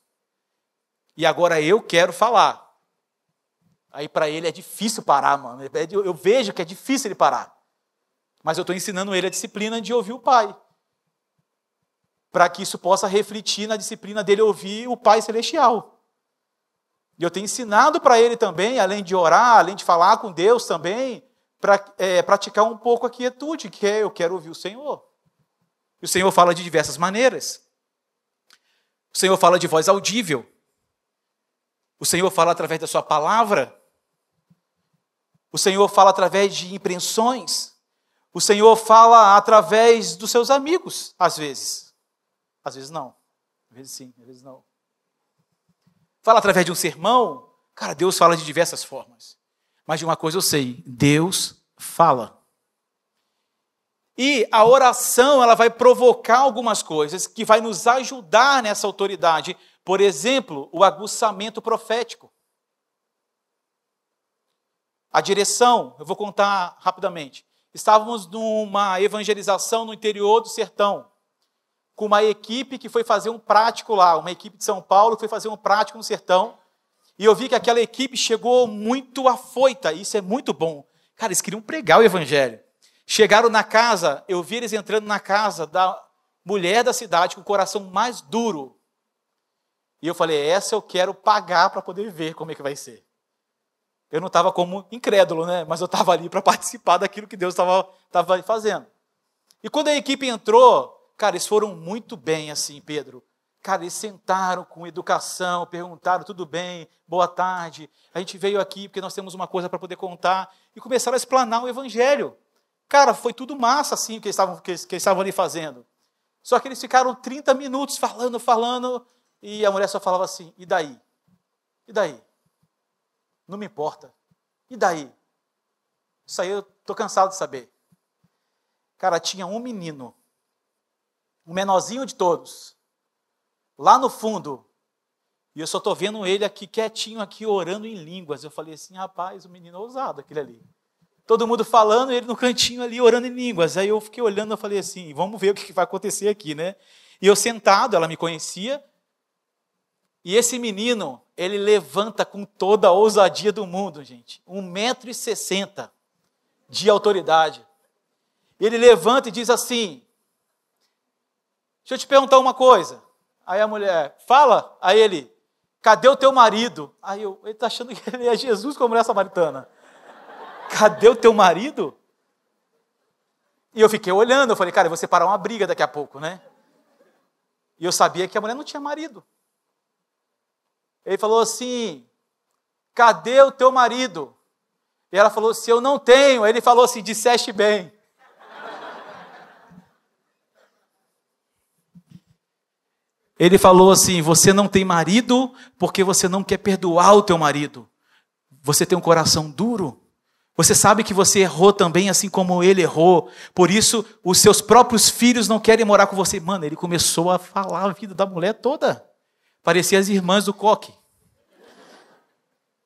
E agora eu quero falar. Aí para ele é difícil parar, mano. Eu vejo que é difícil ele parar. Mas eu estou ensinando ele a disciplina de ouvir o pai. Para que isso possa refletir na disciplina dele ouvir o Pai Celestial. E eu tenho ensinado para ele também, além de orar, além de falar com Deus também, para praticar um pouco a quietude, que é eu quero ouvir o Senhor. E o Senhor fala de diversas maneiras. O Senhor fala de voz audível. O Senhor fala através da sua palavra. O Senhor fala através de impressões. O Senhor fala através dos seus amigos, às vezes. Às vezes não. Às vezes sim, às vezes não. Fala através de um sermão. Cara, Deus fala de diversas formas. Mas de uma coisa eu sei, Deus fala. E a oração, ela vai provocar algumas coisas que vai nos ajudar nessa autoridade. Por exemplo, o aguçamento profético. A direção, eu vou contar rapidamente. Estávamos numa evangelização no interior do sertão, com uma equipe que foi fazer um prático lá, uma equipe de São Paulo que foi fazer um prático no sertão, e eu vi que aquela equipe chegou muito afoita, isso é muito bom. Cara, eles queriam pregar o evangelho. Chegaram na casa, eu vi eles entrando na casa da mulher da cidade com o coração mais duro. E eu falei, essa eu quero pagar para poder ver como é que vai ser. Eu não estava como incrédulo, né? Mas eu estava ali para participar daquilo que Deus estava fazendo. E quando a equipe entrou, cara, eles foram muito bem assim, Pedro. Cara, eles sentaram com educação, perguntaram, tudo bem, boa tarde. A gente veio aqui porque nós temos uma coisa para poder contar. E começaram a explanar o evangelho. Cara, foi tudo massa assim que eles estavam ali fazendo. Só que eles ficaram 30 minutos falando, e a mulher só falava assim, e daí? E daí? Não me importa. E daí? Isso aí eu estou cansado de saber. Cara, tinha um menino, o menorzinho de todos, lá no fundo, e eu só estou vendo ele aqui quietinho, aqui orando em línguas. Eu falei assim, rapaz, o menino ousado, aquele ali. Todo mundo falando, ele no cantinho ali, orando em línguas. Aí eu fiquei olhando, eu falei assim, vamos ver o que vai acontecer aqui, né? E eu sentado, ela me conhecia, e esse menino, ele levanta com toda a ousadia do mundo, gente. 1,60 m de autoridade. Ele levanta e diz assim, deixa eu te perguntar uma coisa. Aí a mulher, fala. Aí ele, cadê o teu marido? Aí ele está achando que ele é Jesus com a mulher samaritana. Cadê o teu marido? E eu fiquei olhando, eu falei, cara, eu vou separar uma briga daqui a pouco, né? E eu sabia que a mulher não tinha marido. Ele falou assim, cadê o teu marido? E ela falou assim, eu não tenho. Aí ele falou assim, disseste bem. Ele falou assim, você não tem marido porque você não quer perdoar o teu marido. Você tem um coração duro. Você sabe que você errou também, assim como ele errou. Por isso, os seus próprios filhos não querem morar com você. Mano, ele começou a falar a vida da mulher toda. Parecia as irmãs do Coque.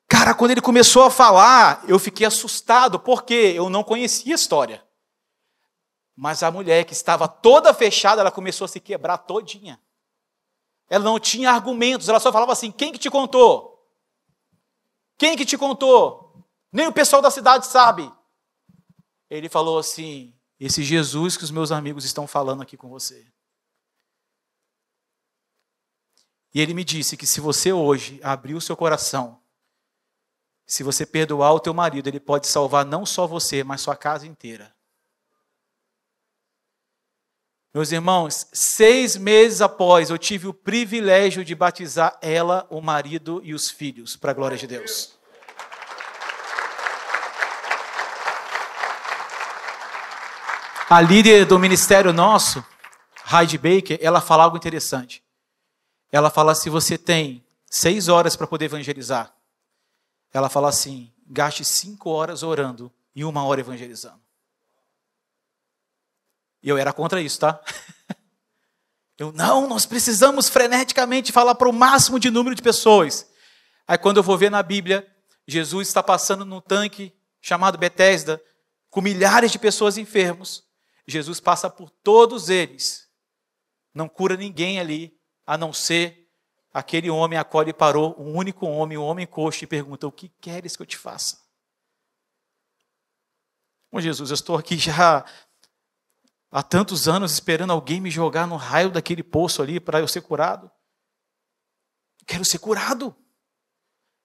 Cara, quando ele começou a falar, eu fiquei assustado, porque eu não conhecia a história. Mas a mulher que estava toda fechada, ela começou a se quebrar todinha. Ela não tinha argumentos, ela só falava assim, quem que te contou? Quem que te contou? Nem o pessoal da cidade sabe. Ele falou assim, esse Jesus que os meus amigos estão falando aqui com você. E ele me disse que se você hoje abrir o seu coração, se você perdoar o teu marido, ele pode salvar não só você, mas sua casa inteira. Meus irmãos, 6 meses após, eu tive o privilégio de batizar ela, o marido e os filhos, para a glória de Deus. A líder do ministério nosso, Heidi Baker, ela fala algo interessante. Ela fala, se você tem 6 horas para poder evangelizar, ela fala assim, gaste 5 horas orando e 1 hora evangelizando. E eu era contra isso, tá? Nós precisamos freneticamente falar para o máximo de número de pessoas. Aí quando eu vou ver na Bíblia, Jesus está passando num tanque chamado Betesda, com milhares de pessoas enfermos. Jesus passa por todos eles. Não cura ninguém ali, a não ser aquele homem a qual ele parou, um único homem, um homem coxo, e pergunta: o que queres que eu te faça? Bom, Jesus, eu estou aqui já há tantos anos esperando alguém me jogar no raio daquele poço ali para eu ser curado. Quero ser curado.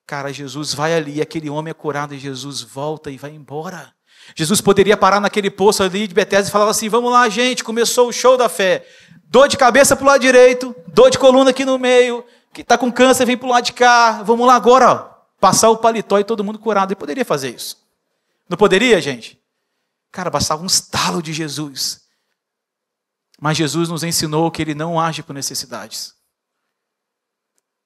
Cara, Jesus vai ali, aquele homem é curado e Jesus volta e vai embora. Jesus poderia parar naquele poço ali de Betesda e falar assim: vamos lá, gente, começou o show da fé. Dor de cabeça para o lado direito, dor de coluna aqui no meio, que está com câncer vem para o lado de cá. Vamos lá agora, ó, passar o paletó e todo mundo curado. Ele poderia fazer isso. Não poderia, gente? Cara, bastava um estalo de Jesus. Mas Jesus nos ensinou que ele não age por necessidades.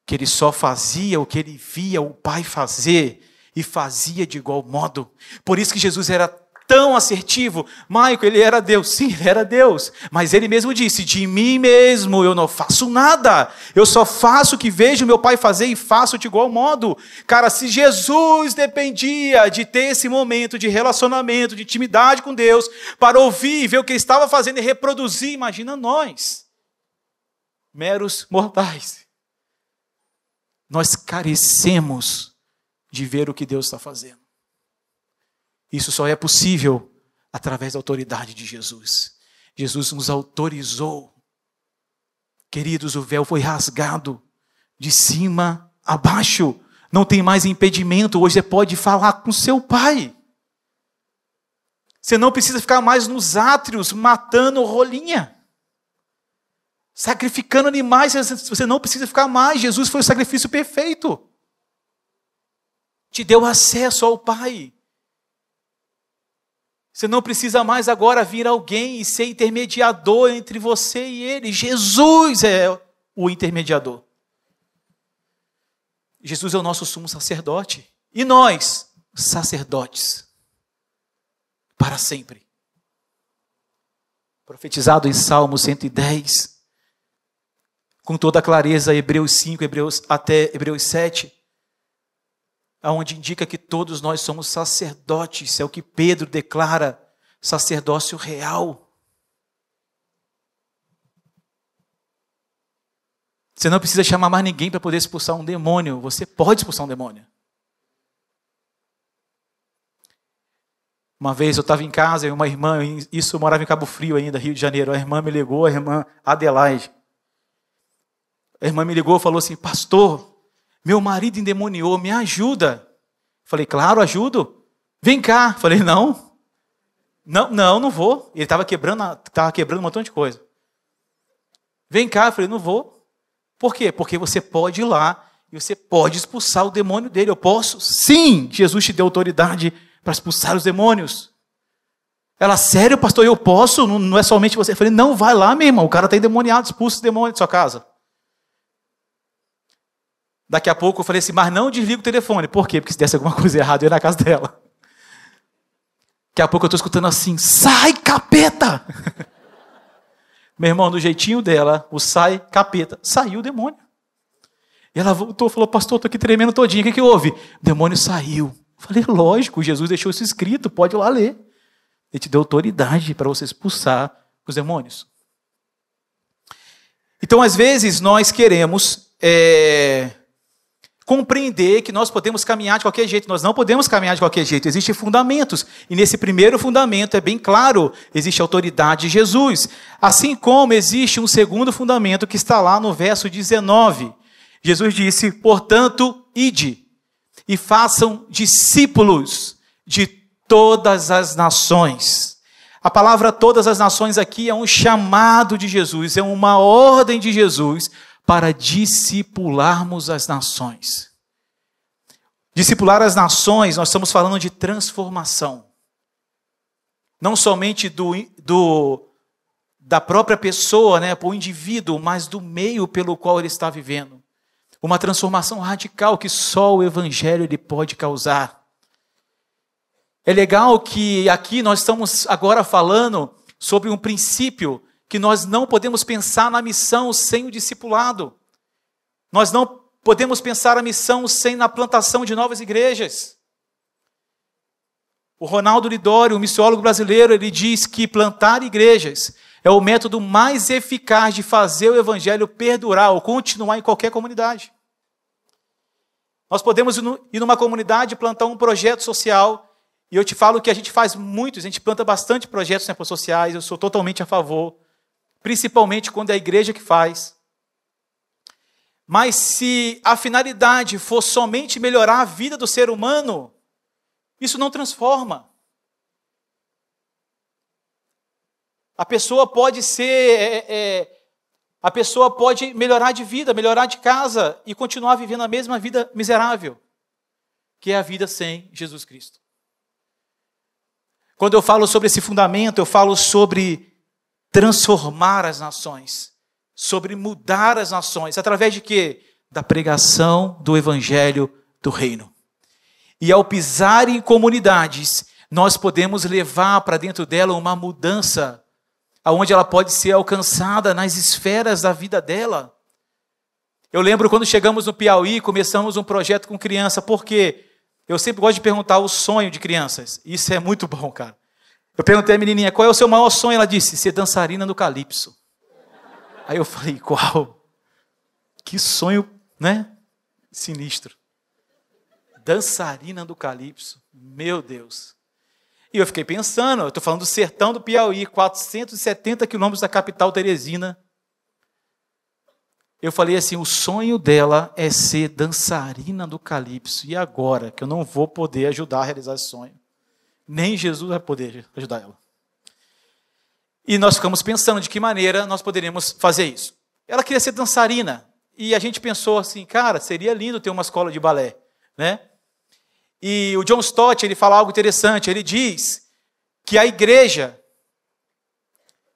Que ele só fazia o que ele via o Pai fazer e fazia de igual modo. Por isso que Jesus era tão assertivo. Michael, ele era Deus. Sim, ele era Deus. Mas ele mesmo disse: de mim mesmo eu não faço nada. Eu só faço o que vejo meu Pai fazer e faço de igual modo. Cara, se Jesus dependia de ter esse momento de relacionamento, de intimidade com Deus, para ouvir e ver o que ele estava fazendo e reproduzir, imagina nós, meros mortais. Nós carecemos de ver o que Deus está fazendo. Isso só é possível através da autoridade de Jesus. Jesus nos autorizou. Queridos, o véu foi rasgado de cima a baixo. Não tem mais impedimento. Hoje você pode falar com seu Pai. Você não precisa ficar mais nos átrios matando rolinha, sacrificando animais. Você não precisa ficar mais. Jesus foi o sacrifício perfeito. Te deu acesso ao Pai. Você não precisa mais agora vir alguém e ser intermediador entre você e Ele. Jesus é o intermediador. Jesus é o nosso sumo sacerdote. E nós, sacerdotes, para sempre. Profetizado em Salmo 110, com toda a clareza, Hebreus 5, até Hebreus 7, onde indica que todos nós somos sacerdotes. É o que Pedro declara, sacerdócio real. Você não precisa chamar mais ninguém para poder expulsar um demônio. Você pode expulsar um demônio. Uma vez eu estava em casa e uma irmã, isso eu morava em Cabo Frio ainda, Rio de Janeiro. A irmã me ligou, a irmã Adelaide. A irmã me ligou e falou assim: pastor, meu marido endemoniou, me ajuda. Falei: claro, ajudo. Vem cá. Falei: não vou. Ele estava quebrando um montão de coisa. Vem cá. Falei: não vou. Por quê? Porque você pode ir lá e você pode expulsar o demônio dele. Eu posso? Sim, Jesus te deu autoridade para expulsar os demônios. Ela: sério, pastor, eu posso? Não é somente você. Eu falei: não, vai lá, meu irmão, o cara está endemoniado, expulsa o demônio de sua casa. Daqui a pouco eu falei assim: mas não desliga o telefone. Por quê? Porque se desse alguma coisa errada, eu ia na casa dela. Daqui a pouco eu estou escutando assim: sai, capeta! Meu irmão, do jeitinho dela, o sai, capeta, saiu o demônio. E ela voltou e falou: pastor, estou aqui tremendo todinho, o que houve? O demônio saiu. Eu falei: lógico, Jesus deixou isso escrito, pode ir lá ler. Ele te deu autoridade para você expulsar os demônios. Então, às vezes, nós queremos compreender que nós podemos caminhar de qualquer jeito. Nós não podemos caminhar de qualquer jeito. Existem fundamentos. E nesse primeiro fundamento é bem claro, existe a autoridade de Jesus. Assim como existe um segundo fundamento que está lá no verso 19. Jesus disse: portanto, ide e façam discípulos de todas as nações. A palavra todas as nações aqui é um chamado de Jesus, é uma ordem de Jesus para discipularmos as nações. Discipular as nações, nós estamos falando de transformação. Não somente da própria pessoa, para o indivíduo, mas do meio pelo qual ele está vivendo. Uma transformação radical que só o Evangelho ele pode causar. É legal que aqui nós estamos agora falando sobre um princípio que nós não podemos pensar na missão sem o discipulado. Nós não podemos pensar a missão sem na plantação de novas igrejas. O Ronaldo Lidório, um missiólogo brasileiro, ele diz que plantar igrejas é o método mais eficaz de fazer o evangelho perdurar ou continuar em qualquer comunidade. Nós podemos ir numa comunidade e plantar um projeto social, e eu te falo que a gente faz muitos, a gente planta bastante projetos sociais, eu sou totalmente a favor, principalmente quando é a igreja que faz. Mas se a finalidade for somente melhorar a vida do ser humano, isso não transforma. A pessoa pode melhorar de vida, melhorar de casa e continuar vivendo a mesma vida miserável, que é a vida sem Jesus Cristo. Quando eu falo sobre esse fundamento, eu falo sobre transformar as nações, sobre mudar as nações, através de quê? Da pregação do evangelho do reino. E ao pisar em comunidades, nós podemos levar para dentro dela uma mudança, onde ela pode ser alcançada nas esferas da vida dela. Eu lembro quando chegamos no Piauí, começamos um projeto com criança, porque eu sempre gosto de perguntar o sonho de crianças. Isso é muito bom, cara. Eu perguntei à menininha, qual é o seu maior sonho? Ela disse, ser dançarina do calypso. Aí eu falei, qual? Que sonho, né? Sinistro. Dançarina do calypso. Meu Deus. E eu fiquei pensando, eu estou falando do sertão do Piauí, 470 quilômetros da capital Teresina. Eu falei assim, o sonho dela é ser dançarina do calypso. E agora, que eu não vou poder ajudar a realizar esse sonho. Nem Jesus vai poder ajudar ela. E nós ficamos pensando de que maneira nós poderíamos fazer isso. Ela queria ser dançarina. E a gente pensou assim, cara, seria lindo ter uma escola de balé, né? E o John Stott, ele fala algo interessante, ele diz que a igreja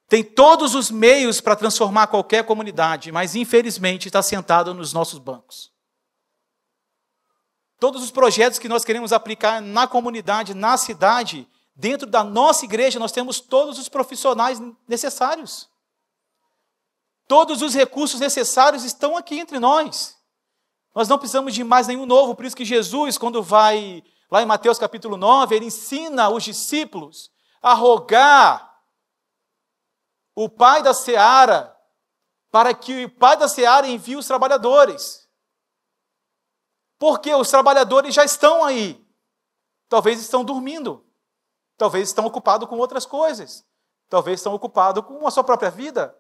tem todos os meios para transformar qualquer comunidade, mas infelizmente está sentada nos nossos bancos. Todos os projetos que nós queremos aplicar na comunidade, na cidade, dentro da nossa igreja, nós temos todos os profissionais necessários. Todos os recursos necessários estão aqui entre nós. Nós não precisamos de mais nenhum novo, por isso que Jesus, quando vai lá em Mateus capítulo 9, ele ensina os discípulos a rogar o Pai da Seara, para que o Pai da Seara envie os trabalhadores. Porque os trabalhadores já estão aí. Talvez estão dormindo. Talvez estão ocupados com outras coisas. Talvez estão ocupados com a sua própria vida.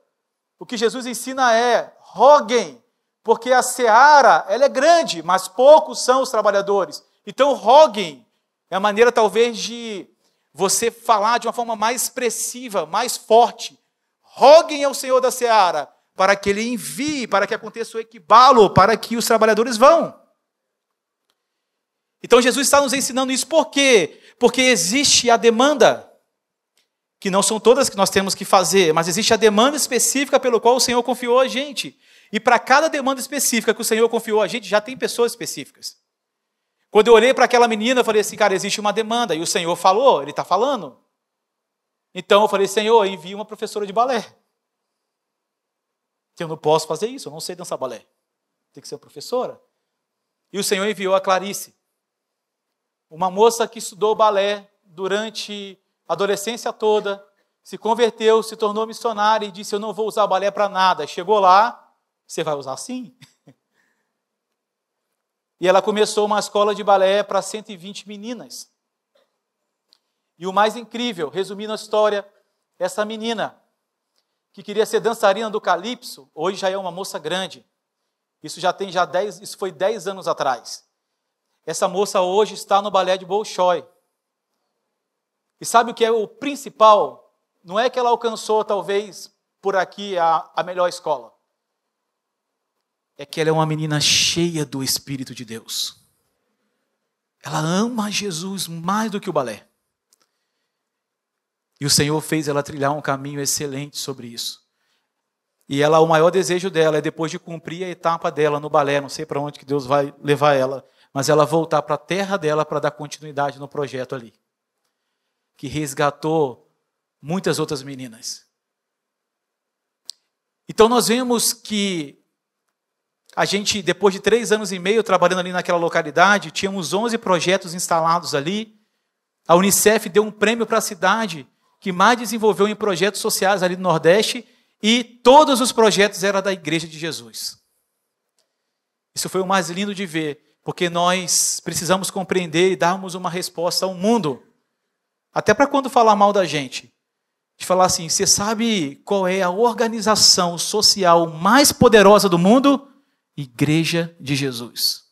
O que Jesus ensina é, roguem, porque a seara, ela é grande, mas poucos são os trabalhadores. Então, roguem é a maneira, talvez, de você falar de uma forma mais expressiva, mais forte. Roguem ao Senhor da seara, para que Ele envie, para que aconteça o equibalo, para que os trabalhadores vão. Então, Jesus está nos ensinando isso por quê? Porque existe a demanda, que não são todas que nós temos que fazer, mas existe a demanda específica pelo qual o Senhor confiou a gente. E para cada demanda específica que o Senhor confiou a gente, já tem pessoas específicas. Quando eu olhei para aquela menina, eu falei assim, cara, existe uma demanda. E o Senhor falou, Ele está falando. Então eu falei, Senhor, envia uma professora de balé. Eu não posso fazer isso, eu não sei dançar balé. Tem que ser professora. E o Senhor enviou a Clarice, uma moça que estudou balé durante a adolescência toda, se converteu, se tornou missionária e disse, eu não vou usar balé para nada. Chegou lá, você vai usar sim? E ela começou uma escola de balé para 120 meninas. E o mais incrível, resumindo a história, essa menina, que queria ser dançarina do calypso, hoje já é uma moça grande. Isso foi 10 anos atrás. Essa moça hoje está no balé de Bolshoi. E sabe o que é o principal? Não é que ela alcançou, talvez, por aqui, a melhor escola. É que ela é uma menina cheia do Espírito de Deus. Ela ama Jesus mais do que o balé. E o Senhor fez ela trilhar um caminho excelente sobre isso. E o maior desejo dela é, depois de cumprir a etapa dela no balé, não sei para onde que Deus vai levar ela, mas ela voltar para a terra dela para dar continuidade no projeto ali. Que resgatou muitas outras meninas. Então nós vemos que A gente, depois de 3 anos e meio trabalhando ali naquela localidade, tínhamos 11 projetos instalados ali. A Unicef deu um prêmio para a cidade que mais desenvolveu em projetos sociais ali no Nordeste, e todos os projetos eram da Igreja de Jesus. Isso foi o mais lindo de ver, porque nós precisamos compreender e darmos uma resposta ao mundo. Até para quando falar mal da gente. De falar assim, você sabe qual é a organização social mais poderosa do mundo? Igreja de Jesus.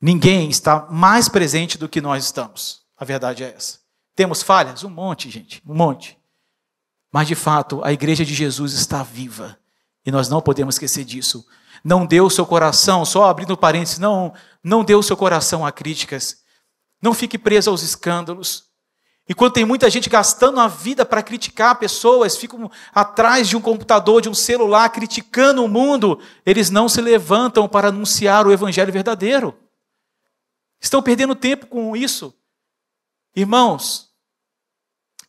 Ninguém está mais presente do que nós estamos. A verdade é essa. Temos falhas? Um monte, gente, um monte. Mas, de fato, a Igreja de Jesus está viva. E nós não podemos esquecer disso. Não dê o seu coração, só abrindo parênteses, não dê o seu coração a críticas. Não fique preso aos escândalos. Enquanto tem muita gente gastando a vida para criticar pessoas, ficam atrás de um computador, de um celular, criticando o mundo, eles não se levantam para anunciar o evangelho verdadeiro. Estão perdendo tempo com isso. Irmãos,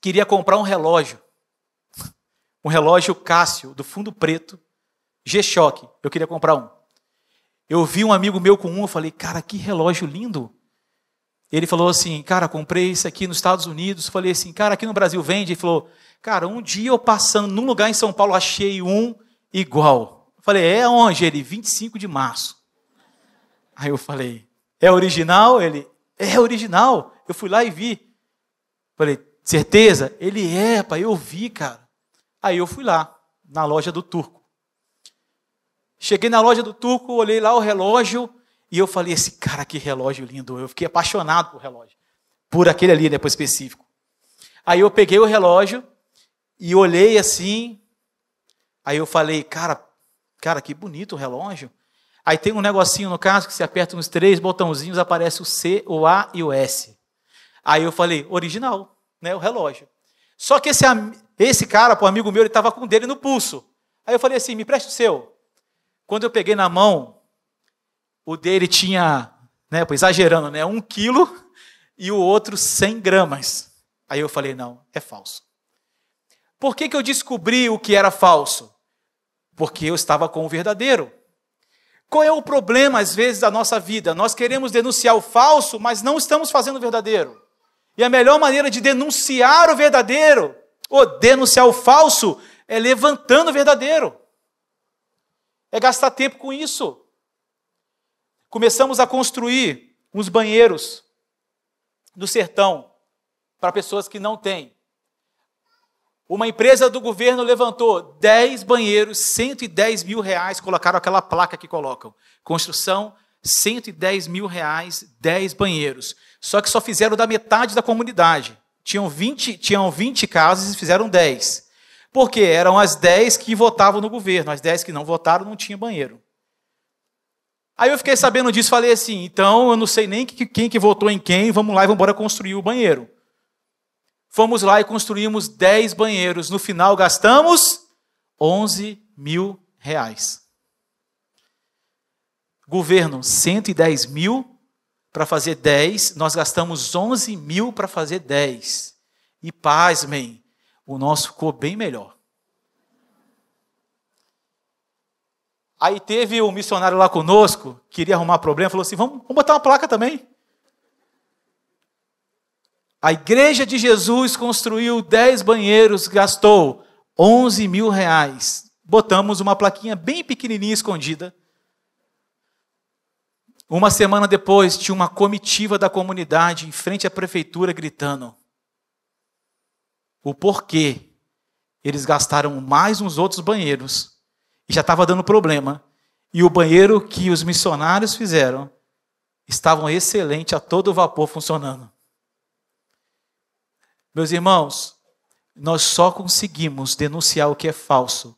queria comprar um relógio Cássio, do fundo preto, G-Shock, eu queria comprar um. Eu vi um amigo meu com um, eu falei, cara, que relógio lindo. Ele falou assim, cara, comprei isso aqui nos Estados Unidos. Eu falei assim, cara, aqui no Brasil vende? Ele falou, cara, um dia eu passando num lugar em São Paulo, achei um igual. Eu falei, é onde? Ele, 25 de março. Aí eu falei, é original? Ele, é original. Eu fui lá e vi. Falei, certeza? Ele, pai, eu vi, cara. Aí eu fui lá, na loja do Turco. Cheguei na loja do Turco, olhei lá o relógio, e eu falei, esse cara, que relógio lindo. Eu fiquei apaixonado por relógio. Por aquele ali, depois específico. Aí eu peguei o relógio e olhei assim. Aí eu falei, cara, que bonito o relógio. Aí tem um negocinho no caso que você aperta uns 3 botãozinhos, aparece o C, o A e o S. Aí eu falei, original, né, o relógio. Só que esse cara, um amigo meu, ele estava com o dele no pulso. Aí eu falei assim, me preste o seu. Quando eu peguei na mão, o dele tinha, né, exagerando, né, 1 quilo e o outro 100 gramas. Aí eu falei, não, é falso. Por que eu descobri o que era falso? Porque eu estava com o verdadeiro. Qual é o problema, às vezes, da nossa vida? Nós queremos denunciar o falso, mas não estamos fazendo o verdadeiro. E a melhor maneira de denunciar o verdadeiro, ou denunciar o falso, é levantando o verdadeiro. É gastar tempo com isso. Começamos a construir uns banheiros no sertão para pessoas que não têm. Uma empresa do governo levantou 10 banheiros, 110 mil reais, colocaram aquela placa que colocam. Construção, 110 mil reais, 10 banheiros. Só que só fizeram da metade da comunidade. Tinham 20 casas e fizeram 10. Porque eram as 10 que votavam no governo, as 10 que não votaram não tinha banheiro. Aí eu fiquei sabendo disso, falei assim, então eu não sei nem quem que votou em quem, vamos lá e vamos embora construir o banheiro. Fomos lá e construímos 10 banheiros. No final gastamos 11 mil reais. Governo, 110 mil para fazer 10, nós gastamos 11 mil para fazer 10. E pasmem, o nosso ficou bem melhor. Aí teve um missionário lá conosco, queria arrumar problema, falou assim, vamos botar uma placa também. A Igreja de Jesus construiu 10 banheiros, gastou 11 mil reais. Botamos uma plaquinha bem pequenininha, escondida. Uma semana depois, tinha uma comitiva da comunidade em frente à prefeitura gritando o porquê eles gastaram mais nos outros banheiros e já estava dando problema. E o banheiro que os missionários fizeram estavam excelente, a todo vapor funcionando. Meus irmãos, nós só conseguimos denunciar o que é falso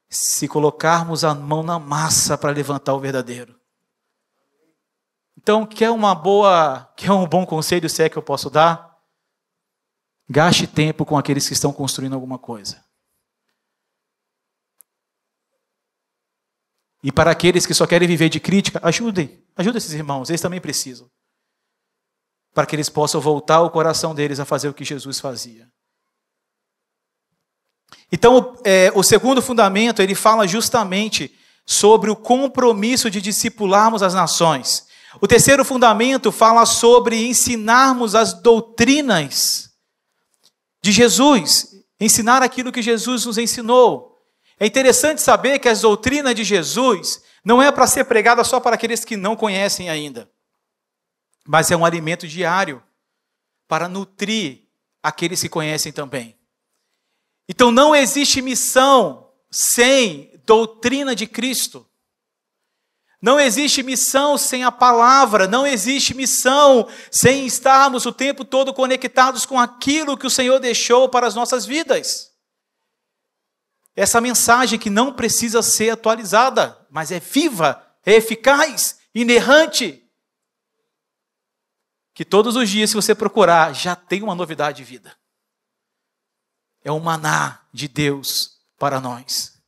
se colocarmos a mão na massa para levantar o verdadeiro. Então, quer um bom conselho, se é que eu posso dar? Gaste tempo com aqueles que estão construindo alguma coisa. E para aqueles que só querem viver de crítica, ajude esses irmãos, eles também precisam. Para que eles possam voltar o coração deles a fazer o que Jesus fazia. Então, o segundo fundamento, ele fala justamente sobre o compromisso de discipularmos as nações. O terceiro fundamento fala sobre ensinarmos as doutrinas de Jesus, ensinar aquilo que Jesus nos ensinou. É interessante saber que as doutrinas de Jesus não é para ser pregada só para aqueles que não conhecem ainda, mas é um alimento diário para nutrir aqueles que conhecem também. Então não existe missão sem doutrina de Cristo. Não existe missão sem a palavra, não existe missão sem estarmos o tempo todo conectados com aquilo que o Senhor deixou para as nossas vidas. Essa mensagem que não precisa ser atualizada, mas é viva, é eficaz, inerrante. Que todos os dias, se você procurar, já tem uma novidade de vida. É um maná de Deus para nós.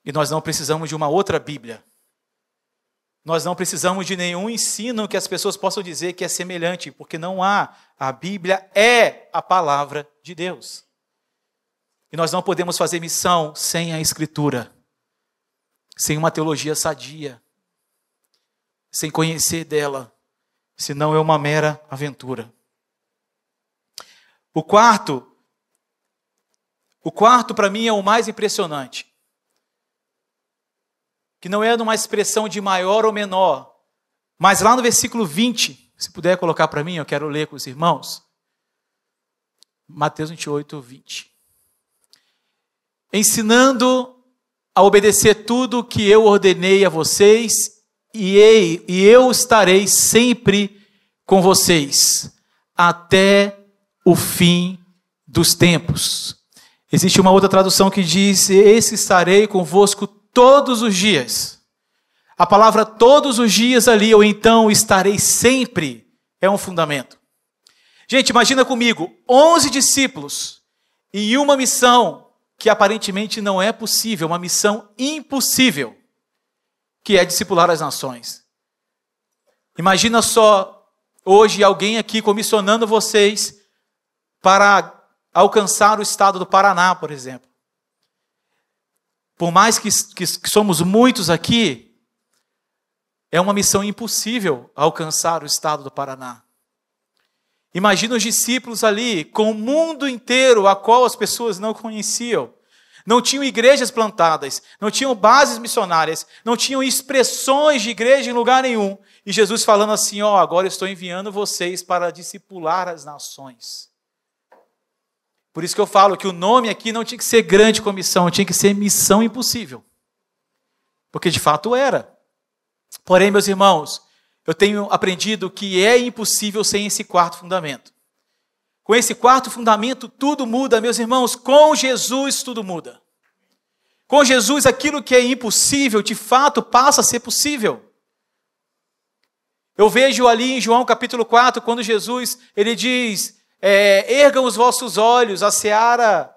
E nós não precisamos de uma outra Bíblia. Nós não precisamos de nenhum ensino que as pessoas possam dizer que é semelhante, porque não há. A Bíblia é a palavra de Deus. E nós não podemos fazer missão sem a Escritura, sem uma teologia sadia, sem conhecer dela, senão é uma mera aventura. O quarto para mim é o mais impressionante, que não é numa expressão de maior ou menor, mas lá no versículo 20, se puder colocar para mim, eu quero ler com os irmãos, Mateus 28, 20. Ensinando a obedecer tudo o que eu ordenei a vocês, e eu estarei sempre com vocês, até o fim dos tempos. Existe uma outra tradução que diz, esse estarei convosco todos os dias. A palavra todos os dias ali, ou então estarei sempre, é um fundamento. Gente, imagina comigo, 11 discípulos em uma missão que aparentemente não é possível, uma missão impossível, que é discipular as nações. Imagina só, hoje alguém aqui comissionando vocês para alcançar o estado do Paraná, por exemplo. Por mais que somos muitos aqui, é uma missão impossível alcançar o estado do Paraná. Imagina os discípulos ali, com o mundo inteiro, a qual as pessoas não conheciam. Não tinham igrejas plantadas, não tinham bases missionárias, não tinham expressões de igreja em lugar nenhum. E Jesus falando assim, agora eu estou enviando vocês para discipular as nações. Por isso que eu falo que o nome aqui não tinha que ser grande comissão, tinha que ser missão impossível. Porque de fato era. Porém, meus irmãos, eu tenho aprendido que é impossível sem esse quarto fundamento. Com esse quarto fundamento, tudo muda, meus irmãos. Com Jesus, tudo muda. Com Jesus, aquilo que é impossível, de fato, passa a ser possível. Eu vejo ali em João capítulo 4, quando Jesus, ele diz, ergam os vossos olhos, a seara,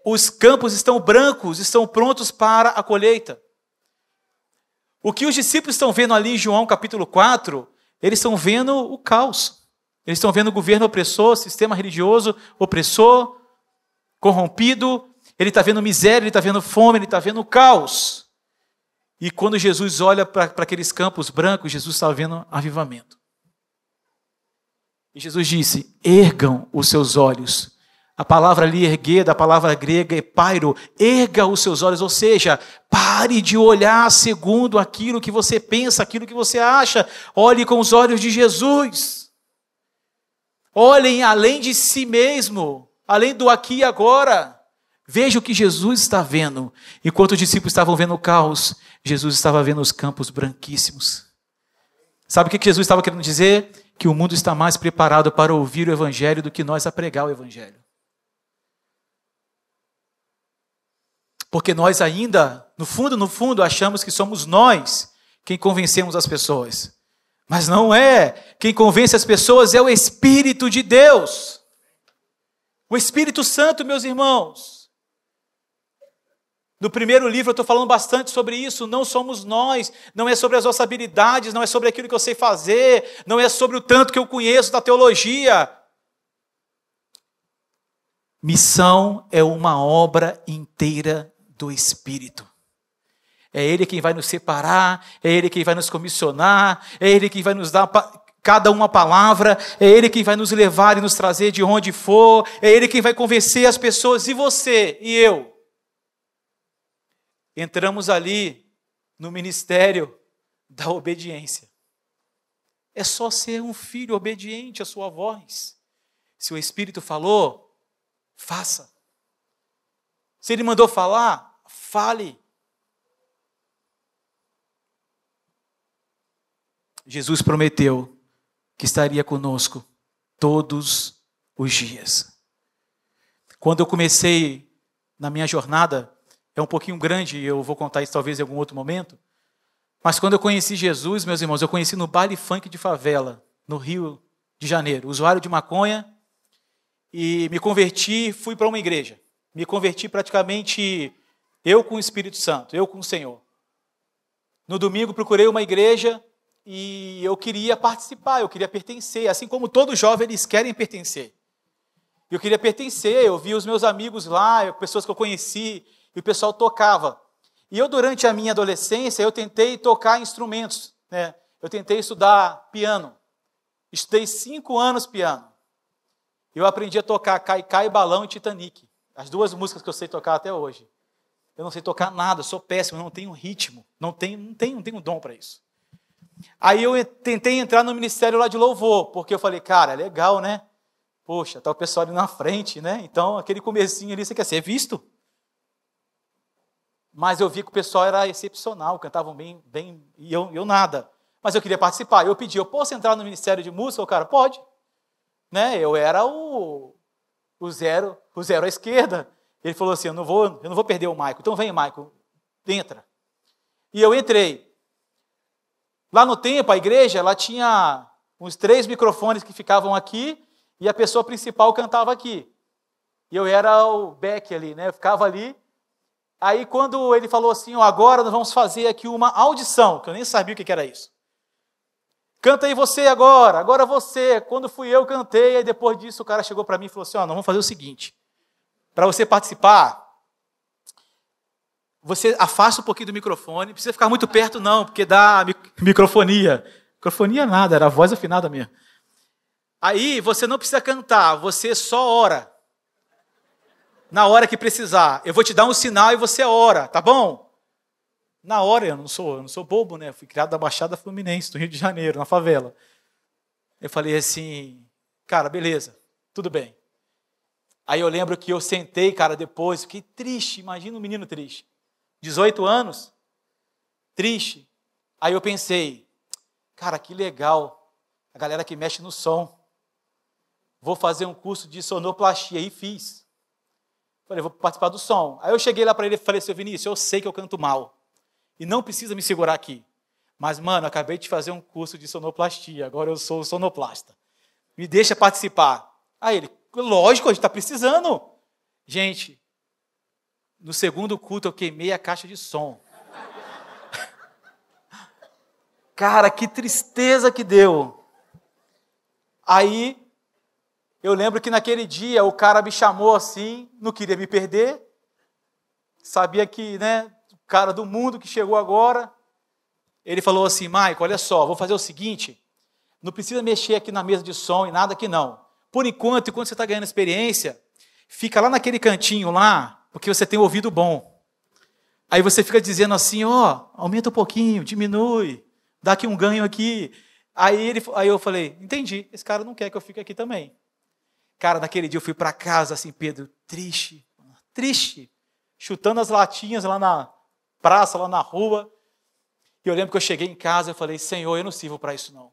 os campos estão brancos, estão prontos para a colheita. O que os discípulos estão vendo ali em João capítulo 4, eles estão vendo o caos. Eles estão vendo o governo opressor, sistema religioso opressor, corrompido. Ele está vendo miséria, ele está vendo fome, ele está vendo o caos. E quando Jesus olha para aqueles campos brancos, Jesus está vendo avivamento. E Jesus disse, ergam os seus olhos. A palavra ali, erguer, da palavra grega é pairo, erga os seus olhos, ou seja, pare de olhar segundo aquilo que você pensa, aquilo que você acha. Olhe com os olhos de Jesus. Olhem além de si mesmo, além do aqui e agora. Veja o que Jesus está vendo. Enquanto os discípulos estavam vendo o caos, Jesus estava vendo os campos branquíssimos. Sabe o que Jesus estava querendo dizer? Que o mundo está mais preparado para ouvir o Evangelho do que nós a pregar o Evangelho. Porque nós ainda, no fundo, achamos que somos nós quem convencemos as pessoas. Mas não é. Quem convence as pessoas é o Espírito de Deus. O Espírito Santo, meus irmãos. No primeiro livro eu estou falando bastante sobre isso. Não somos nós, não é sobre as nossas habilidades, não é sobre aquilo que eu sei fazer, não é sobre o tanto que eu conheço da teologia. Missão é uma obra inteira do Espírito. É Ele quem vai nos separar, é Ele quem vai nos comissionar, é Ele quem vai nos dar cada uma palavra, é Ele quem vai nos levar e nos trazer de onde for, é Ele quem vai convencer as pessoas, e você e eu. Entramos ali no ministério da obediência. É só ser um filho obediente à sua voz. Se o Espírito falou, faça. Se Ele mandou falar, fale. Jesus prometeu que estaria conosco todos os dias. Quando eu comecei na minha jornada, é um pouquinho grande, eu vou contar isso talvez em algum outro momento, mas quando eu conheci Jesus, meus irmãos, eu conheci no baile funk de favela, no Rio de Janeiro, usuário de maconha, e me converti, fui para uma igreja. Me converti praticamente eu com o Espírito Santo, eu com o Senhor. No domingo procurei uma igreja e eu queria participar, eu queria pertencer, assim como todo jovem eles querem pertencer. Eu queria pertencer, eu vi os meus amigos lá, pessoas que eu conheci, e o pessoal tocava. E eu, durante a minha adolescência, eu tentei tocar instrumentos, né? Eu tentei estudar piano. Estudei 5 anos piano. Eu aprendi a tocar Caicai, Balão e Titanic. As 2 músicas que eu sei tocar até hoje. Eu não sei tocar nada, sou péssimo, não tenho ritmo, não tenho dom para isso. Aí eu tentei entrar no ministério lá de louvor, porque eu falei, cara, é legal, né? Poxa, tá o pessoal ali na frente, né? Então, aquele comecinho ali, você quer ser visto? Mas eu vi que o pessoal era excepcional, cantavam bem e eu nada. Mas eu queria participar. Eu pedi, eu posso entrar no ministério de música? O cara, pode. Né? Eu era o zero à esquerda. Ele falou assim, eu não vou perder o Maico. Então vem, Maico, entra. E eu entrei. Lá no tempo, a igreja, ela tinha uns 3 microfones que ficavam aqui e a pessoa principal cantava aqui. E eu era o back ali, né? Eu ficava ali. Aí quando ele falou assim, agora nós vamos fazer aqui uma audição, que eu nem sabia o que era isso. Canta aí você agora você. Quando fui eu, cantei, aí depois disso o cara chegou para mim e falou assim, nós vamos fazer o seguinte, para você participar, você afasta um pouquinho do microfone, não precisa ficar muito perto não, porque dá microfonia. Microfonia nada, era a voz afinada mesmo. Aí você não precisa cantar, você só ora. Na hora que precisar. Eu vou te dar um sinal e você ora, tá bom? Na hora, eu não sou bobo, né? Eu fui criado da Baixada Fluminense, do Rio de Janeiro, na favela. Eu falei assim, cara, beleza, tudo bem. Aí eu lembro que eu sentei, cara, depois, fiquei triste, imagina um menino triste. 18 anos, triste. Aí eu pensei, cara, que legal, a galera que mexe no som. Vou fazer um curso de sonoplastia, e fiz. Falei, vou participar do som. Aí eu cheguei lá para ele e falei, seu Vinícius, eu sei que eu canto mal. E não precisa me segurar aqui. Mas, mano, acabei de fazer um curso de sonoplastia, agora eu sou sonoplasta. Me deixa participar. Aí ele, lógico, a gente está precisando. Gente, no segundo culto eu queimei a caixa de som. Cara, que tristeza que deu. Aí, eu lembro que naquele dia o cara me chamou assim, não queria me perder. Sabia que, né, o cara do mundo que chegou agora. Ele falou assim, Maico, olha só, vou fazer o seguinte, não precisa mexer aqui na mesa de som e nada aqui não. Por enquanto você está ganhando experiência, fica lá naquele cantinho lá, porque você tem ouvido bom. Aí você fica dizendo assim, aumenta um pouquinho, diminui, dá aqui um ganho aqui. Aí eu falei, entendi, esse cara não quer que eu fique aqui também. Cara, naquele dia eu fui para casa, assim, Pedro, triste, chutando as latinhas lá na praça, lá na rua. E eu lembro que eu cheguei em casa e falei, Senhor, eu não sirvo para isso não.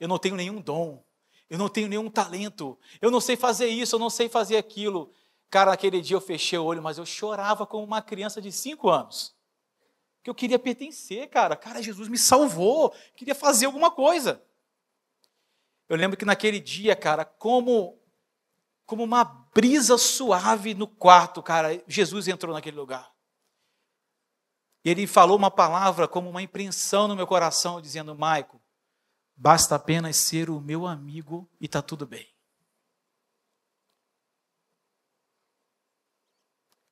Eu não tenho nenhum dom, eu não tenho nenhum talento, eu não sei fazer isso, eu não sei fazer aquilo. Cara, naquele dia eu fechei o olho, mas eu chorava como uma criança de 5 anos. Que eu queria pertencer, cara. Cara, Jesus me salvou, queria fazer alguma coisa. Eu lembro que naquele dia, cara, como uma brisa suave no quarto, cara, Jesus entrou naquele lugar. E ele falou uma palavra como uma impressão no meu coração, dizendo, Maico, basta apenas ser o meu amigo e está tudo bem.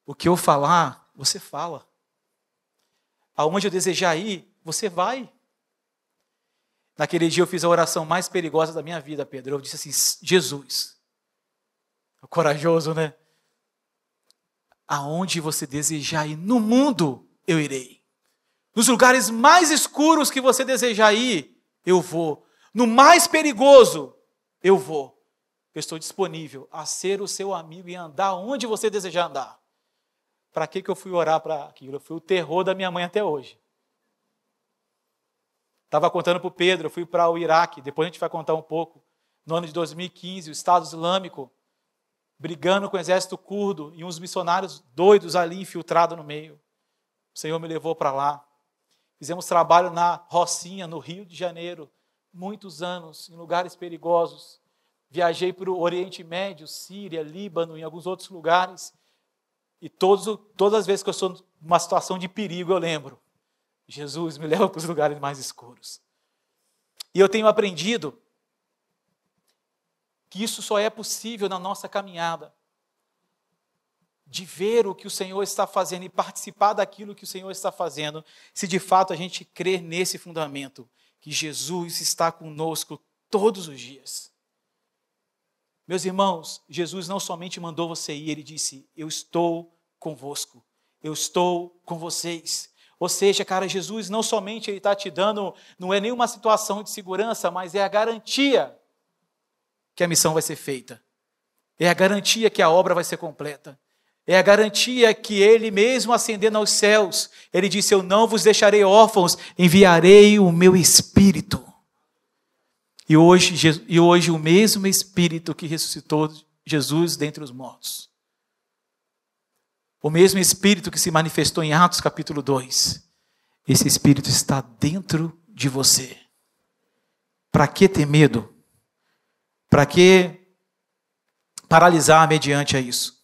O que eu falar, você fala. Aonde eu desejar ir, você vai. Naquele dia eu fiz a oração mais perigosa da minha vida, Pedro. Eu disse assim, Jesus, corajoso, né? Aonde você desejar ir no mundo, eu irei. Nos lugares mais escuros que você desejar ir, eu vou. No mais perigoso, eu vou. Eu estou disponível a ser o seu amigo e andar onde você desejar andar. Para que eu fui orar para aquilo? Foi o terror da minha mãe até hoje. Estava contando para o Pedro, eu fui para o Iraque, depois a gente vai contar um pouco. No ano de 2015, o Estado Islâmico, brigando com o exército curdo e uns missionários doidos ali infiltrados no meio. O Senhor me levou para lá. Fizemos trabalho na Rocinha, no Rio de Janeiro, muitos anos, em lugares perigosos. Viajei para o Oriente Médio, Síria, Líbano, em alguns outros lugares. E todas as vezes que eu estou numa situação de perigo, eu lembro. Jesus me leva para os lugares mais escuros. E eu tenho aprendido que isso só é possível na nossa caminhada. De ver o que o Senhor está fazendo e participar daquilo que o Senhor está fazendo, se de fato a gente crer nesse fundamento, que Jesus está conosco todos os dias. Meus irmãos, Jesus não somente mandou você ir, ele disse, eu estou convosco, eu estou com vocês. Ou seja, cara, Jesus não somente ele está te dando, não é nenhuma situação de segurança, mas é a garantia que a missão vai ser feita. É a garantia que a obra vai ser completa. É a garantia que ele mesmo ascendendo aos céus, ele disse, eu não vos deixarei órfãos, enviarei o meu Espírito. E hoje o mesmo Espírito que ressuscitou Jesus dentre os mortos. O mesmo Espírito que se manifestou em Atos capítulo 2. Esse Espírito está dentro de você. Para que ter medo? Para que paralisar mediante a isso?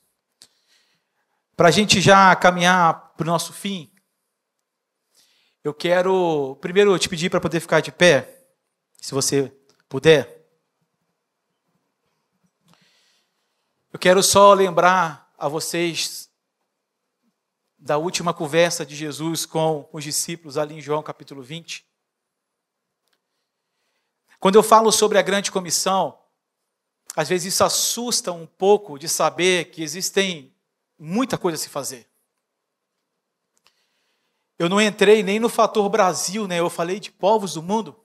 Para a gente já caminhar para o nosso fim, eu quero primeiro te pedir para poder ficar de pé, se você puder. Eu quero só lembrar a vocês da última conversa de Jesus com os discípulos ali em João capítulo 20. Quando eu falo sobre a grande comissão, às vezes isso assusta um pouco de saber que existem muita coisa a se fazer. Eu não entrei nem no fator Brasil, né? Eu falei de povos do mundo.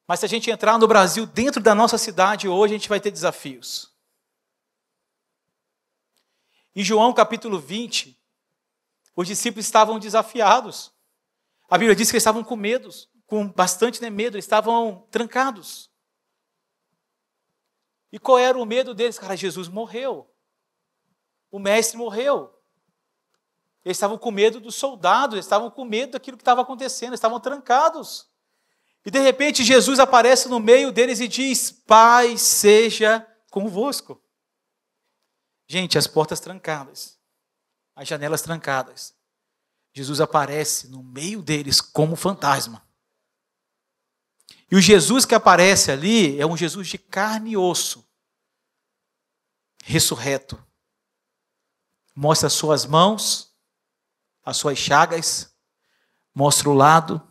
Mas se a gente entrar no Brasil, dentro da nossa cidade hoje, a gente vai ter desafios. Em João capítulo 20, os discípulos estavam desafiados. A Bíblia diz que eles estavam com medo, com bastante medo, eles estavam trancados. E qual era o medo deles? Cara, Jesus morreu. O mestre morreu. Eles estavam com medo dos soldados, eles estavam com medo daquilo que estava acontecendo, eles estavam trancados. E de repente Jesus aparece no meio deles e diz, Pai seja convosco. Gente, as portas trancadas, as janelas trancadas. Jesus aparece no meio deles como fantasma. E o Jesus que aparece ali é um Jesus de carne e osso, ressurreto. Mostra as suas mãos, as suas chagas, mostra o lado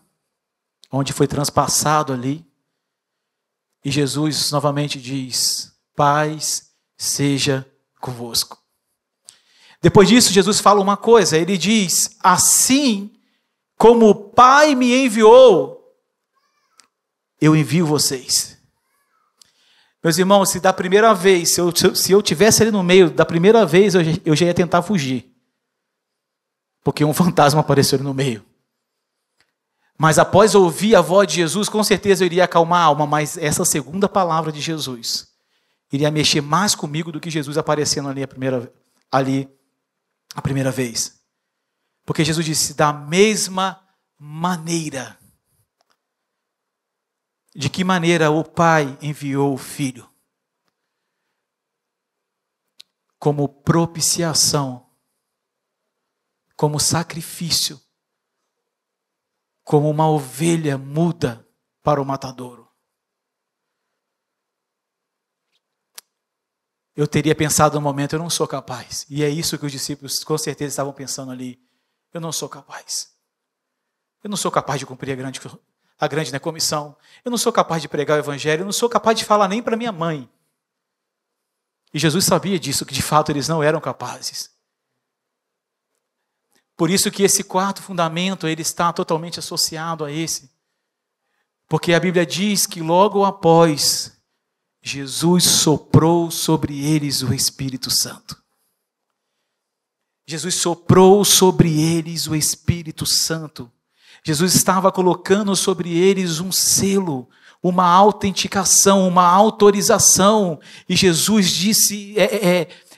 onde foi transpassado ali. E Jesus novamente diz, paz seja convosco. Depois disso, Jesus fala uma coisa, ele diz, assim como o Pai me enviou, eu envio vocês. Meus irmãos, se da primeira vez, se eu tivesse ali no meio, da primeira vez eu já ia tentar fugir. Porque um fantasma apareceu ali no meio. Mas após ouvir a voz de Jesus, com certeza eu iria acalmar a alma, mas essa segunda palavra de Jesus iria mexer mais comigo do que Jesus aparecendo ali a primeira vez. Porque Jesus disse, da mesma maneira. De que maneira o Pai enviou o Filho? Como propiciação, como sacrifício, como uma ovelha muda para o matadouro. Eu teria pensado no momento, eu não sou capaz. E é isso que os discípulos com certeza estavam pensando ali. Eu não sou capaz. Eu não sou capaz de cumprir a grande comissão. Eu não sou capaz de pregar o evangelho. Eu não sou capaz de falar nem para minha mãe. E Jesus sabia disso, que de fato eles não eram capazes. Por isso que esse quarto fundamento, ele está totalmente associado a esse. Porque a Bíblia diz que logo após, Jesus soprou sobre eles o Espírito Santo. Jesus soprou sobre eles o Espírito Santo. Jesus estava colocando sobre eles um selo, uma autenticação, uma autorização. E Jesus disse,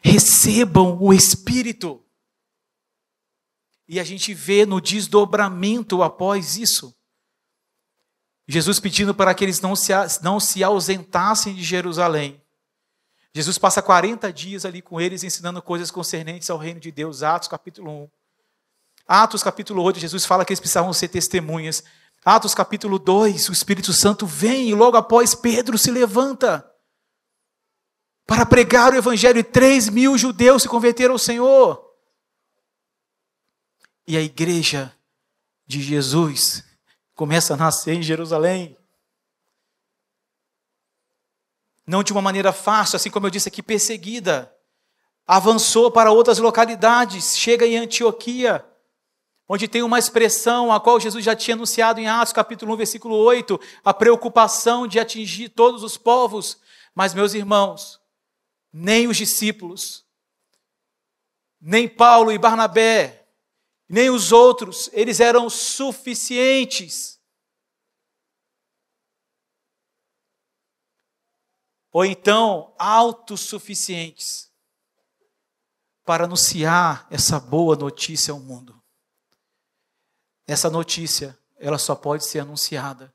recebam o Espírito. E a gente vê no desdobramento após isso. Jesus pedindo para que eles não se ausentassem de Jerusalém. Jesus passa 40 dias ali com eles, ensinando coisas concernentes ao reino de Deus. Atos capítulo 1. Atos capítulo 8, Jesus fala que eles precisavam ser testemunhas. Atos capítulo 2, o Espírito Santo vem e logo após Pedro se levanta para pregar o evangelho e 3.000 judeus se converteram ao Senhor. E a igreja de Jesus começa a nascer em Jerusalém. Não de uma maneira fácil, assim como eu disse aqui, perseguida. Avançou para outras localidades, chega em Antioquia, onde tem uma expressão a qual Jesus já tinha anunciado em Atos capítulo 1, versículo 8, a preocupação de atingir todos os povos. Mas, meus irmãos, nem os discípulos, nem Paulo e Barnabé, nem os outros, eles eram suficientes. Ou então, autossuficientes para anunciar essa boa notícia ao mundo. Essa notícia, ela só pode ser anunciada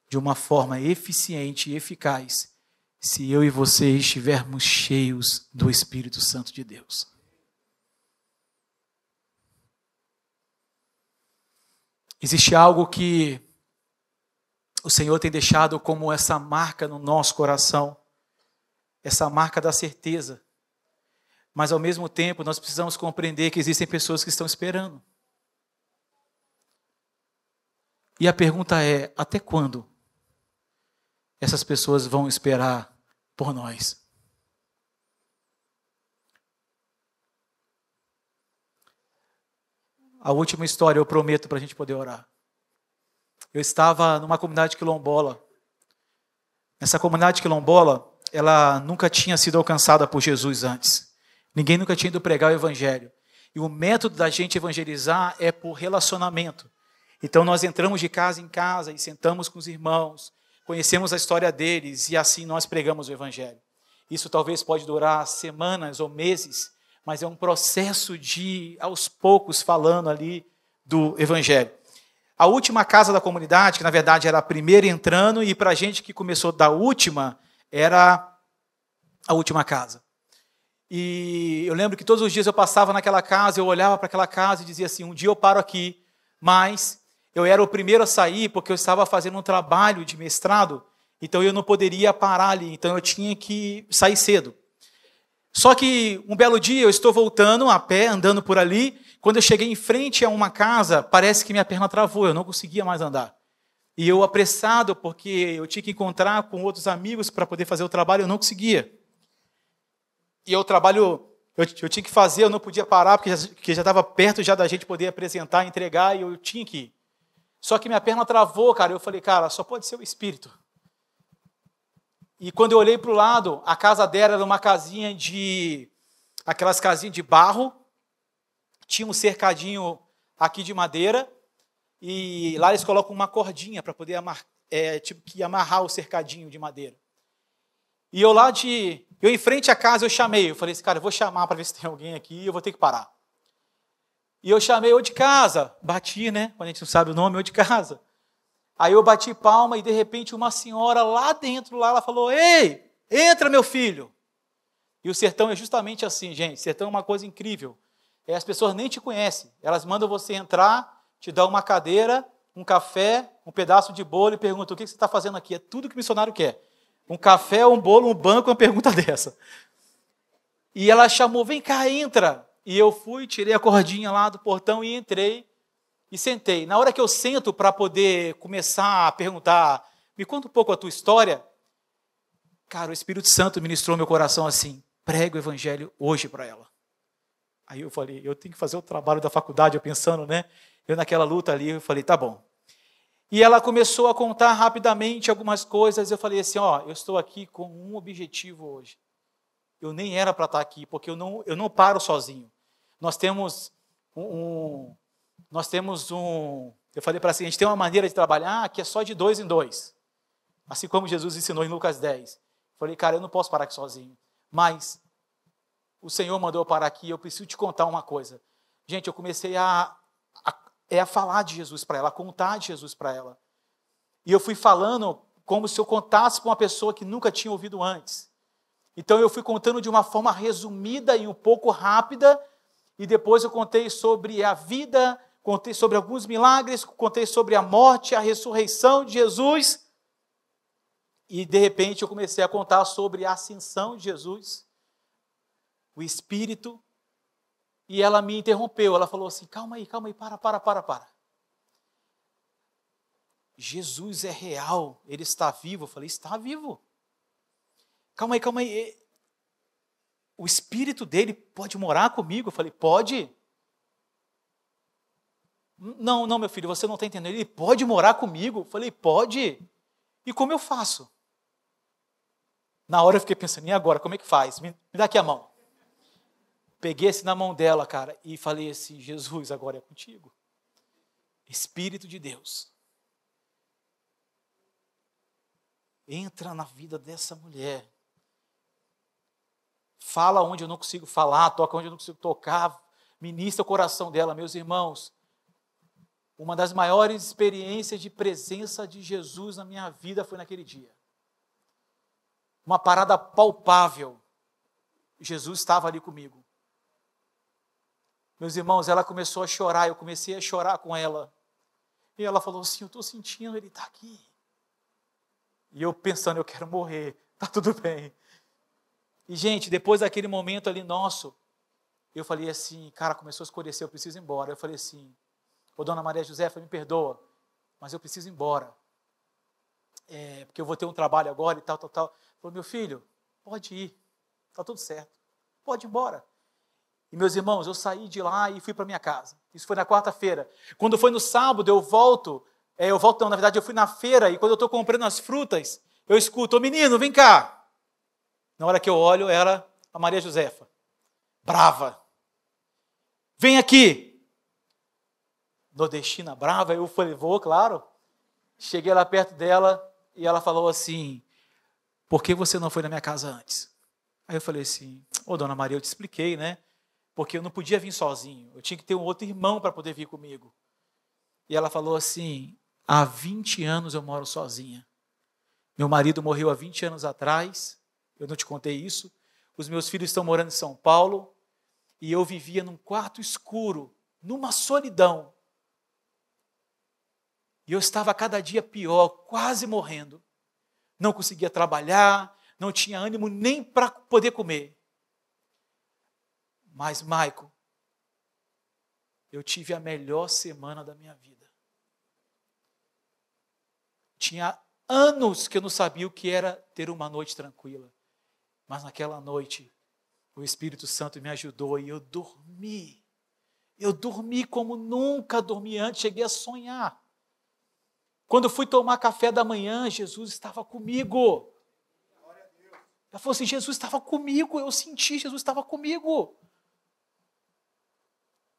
de uma forma eficiente e eficaz se eu e você estivermos cheios do Espírito Santo de Deus. Existe algo que o Senhor tem deixado como essa marca no nosso coração, essa marca da certeza. Mas ao mesmo tempo nós precisamos compreender que existem pessoas que estão esperando. E a pergunta é, até quando essas pessoas vão esperar por nós? A última história eu prometo para a gente poder orar. Eu estava numa comunidade quilombola. Essa comunidade quilombola, ela nunca tinha sido alcançada por Jesus antes. Ninguém nunca tinha ido pregar o evangelho. E o método da gente evangelizar é por relacionamento. Então nós entramos de casa em casa e sentamos com os irmãos, conhecemos a história deles e assim nós pregamos o evangelho. Isso talvez pode durar semanas ou meses, mas é um processo de, aos poucos, falando ali do evangelho. A última casa da comunidade, que na verdade era a primeira entrando, e para a gente que começou da última, era a última casa. E eu lembro que todos os dias eu passava naquela casa, eu olhava para aquela casa e dizia assim, um dia eu paro aqui, mas eu era o primeiro a sair porque eu estava fazendo um trabalho de mestrado, então eu não poderia parar ali, então eu tinha que sair cedo. Só que um belo dia eu estou voltando a pé, andando por ali, quando eu cheguei em frente a uma casa, parece que minha perna travou, eu não conseguia mais andar. E eu apressado, porque eu tinha que encontrar com outros amigos para poder fazer o trabalho, eu não conseguia. E o trabalho eu tinha que fazer, eu não podia parar, porque já estava perto já da gente poder apresentar, entregar, e eu tinha que ir. Só que minha perna travou, cara, eu falei, cara, só pode ser o Espírito. E quando eu olhei para o lado, a casa dela era uma casinha aquelas casinhas de barro, tinha um cercadinho aqui de madeira, e lá eles colocam uma cordinha para poder amarrar o cercadinho de madeira. E eu em frente à casa, eu chamei, eu falei assim, cara, eu vou chamar para ver se tem alguém aqui, eu vou ter que parar. E eu chamei o de casa, bati, né, quando a gente não sabe o nome, o de casa. Aí eu bati palma e de repente uma senhora lá dentro, ela falou, ei, entra meu filho. E o sertão é justamente assim, gente, sertão é uma coisa incrível. As pessoas nem te conhecem, elas mandam você entrar, te dão uma cadeira, um café, um pedaço de bolo e perguntam, o que você está fazendo aqui? É tudo que o missionário quer. Um café, um bolo, um banco, uma pergunta dessa. E ela chamou, vem cá, entra. E eu fui, tirei a cordinha lá do portão e entrei e sentei. Na hora que eu sento para poder começar a perguntar, me conta um pouco a tua história, cara, o Espírito Santo ministrou meu coração assim, prega o evangelho hoje para ela. Aí eu falei, eu tenho que fazer o trabalho da faculdade, eu pensando, né? Eu naquela luta ali, eu falei, tá bom. E ela começou a contar rapidamente algumas coisas, eu falei assim, ó, eu estou aqui com um objetivo hoje. Eu nem era para estar aqui, porque eu não paro sozinho. Nós temos eu falei para ela assim, a gente tem uma maneira de trabalhar que é só de 2 em 2. Assim como Jesus ensinou em Lucas 10. Eu falei, cara, eu não posso parar aqui sozinho. Mas o Senhor mandou eu parar aqui, eu preciso te contar uma coisa. Gente, eu comecei a falar de Jesus para ela, a contar de Jesus para ela. E eu fui falando como se eu contasse para uma pessoa que nunca tinha ouvido antes. Então eu fui contando de uma forma resumida e um pouco rápida, e depois eu contei sobre a vida, contei sobre alguns milagres, contei sobre a morte, a ressurreição de Jesus, e de repente eu comecei a contar sobre a ascensão de Jesus, o Espírito, e ela me interrompeu, ela falou assim, calma aí, para. Jesus é real, Ele está vivo. Eu falei, está vivo. Calma aí. O Espírito dele pode morar comigo? Eu falei, pode. Não, meu filho, você não está entendendo. Ele pode morar comigo? Eu falei, pode. E como eu faço? Na hora eu fiquei pensando, e agora, como é que faz? Me dá aqui a mão. Peguei assim na mão dela, cara, e falei assim, Jesus, agora é contigo. Espírito de Deus. Entra na vida dessa mulher. Fala onde eu não consigo falar, toca onde eu não consigo tocar, ministra o coração dela. Meus irmãos, uma das maiores experiências de presença de Jesus na minha vida foi naquele dia. Uma parada palpável. Jesus estava ali comigo. Meus irmãos, ela começou a chorar, eu comecei a chorar com ela. E ela falou assim, eu estou sentindo, ele está aqui. E eu pensando, eu quero morrer, está tudo bem. E, gente, depois daquele momento ali nosso, eu falei assim, cara, começou a escurecer, eu preciso ir embora. Eu falei assim, ô dona Maria Josefa, me perdoa, mas eu preciso ir embora. Porque eu vou ter um trabalho agora e tal. Falou, meu filho, pode ir, está tudo certo, pode ir embora. E, meus irmãos, eu saí de lá e fui para minha casa. Isso foi na quarta-feira. Quando foi no sábado, eu fui na feira, e quando eu estou comprando as frutas, eu escuto, ô menino, vem cá. Na hora que eu olho, era a Maria Josefa, brava. Vem aqui. Nordestina brava, eu falei, vou, claro. Cheguei lá perto dela e ela falou assim, por que você não foi na minha casa antes? Aí eu falei assim, ô dona Maria, eu te expliquei, né? Porque eu não podia vir sozinho, eu tinha que ter um outro irmão para poder vir comigo. E ela falou assim, há 20 anos eu moro sozinha. Meu marido morreu há 20 anos atrás, eu não te contei isso. Os meus filhos estão morando em São Paulo, e eu vivia num quarto escuro, numa solidão. E eu estava cada dia pior, quase morrendo. Não conseguia trabalhar, não tinha ânimo nem para poder comer. Mas, Maico, eu tive a melhor semana da minha vida. Tinha anos que eu não sabia o que era ter uma noite tranquila. Mas naquela noite, o Espírito Santo me ajudou e eu dormi. Eu dormi como nunca dormi antes, cheguei a sonhar. Quando eu fui tomar café da manhã, Jesus estava comigo. Ela falou assim, Jesus estava comigo, eu senti, Jesus estava comigo.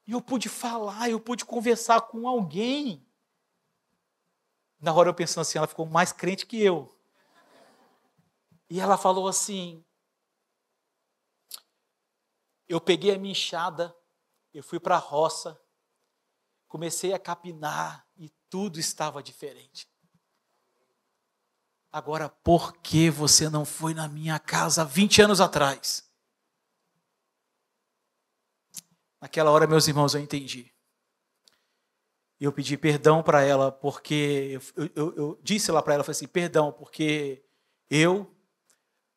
E eu pude falar, eu pude conversar com alguém. Na hora eu pensando assim, ela ficou mais crente que eu. E ela falou assim, eu peguei a minha enxada, eu fui para a roça, comecei a capinar e tudo estava diferente. Agora, por que você não foi na minha casa 20 anos atrás? Naquela hora, meus irmãos, eu entendi. E eu pedi perdão para ela, porque eu disse lá para ela, falei assim, perdão, porque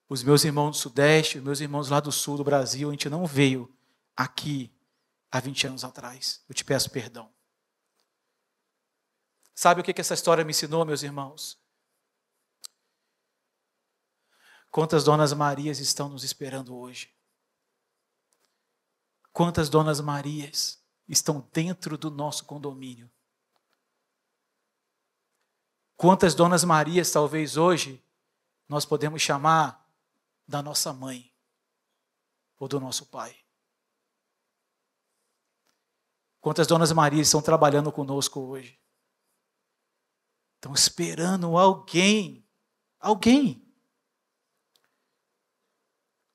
os meus irmãos do Sudeste, os meus irmãos lá do Sul do Brasil, a gente não veio aqui há 20 anos atrás. Eu te peço perdão. Sabe o que essa história me ensinou, meus irmãos? Quantas Donas Marias estão nos esperando hoje? Quantas Donas Marias estão dentro do nosso condomínio? Quantas Donas Marias talvez hoje nós podemos chamar da nossa mãe ou do nosso pai? Quantas Donas Marias estão trabalhando conosco hoje? Estão esperando alguém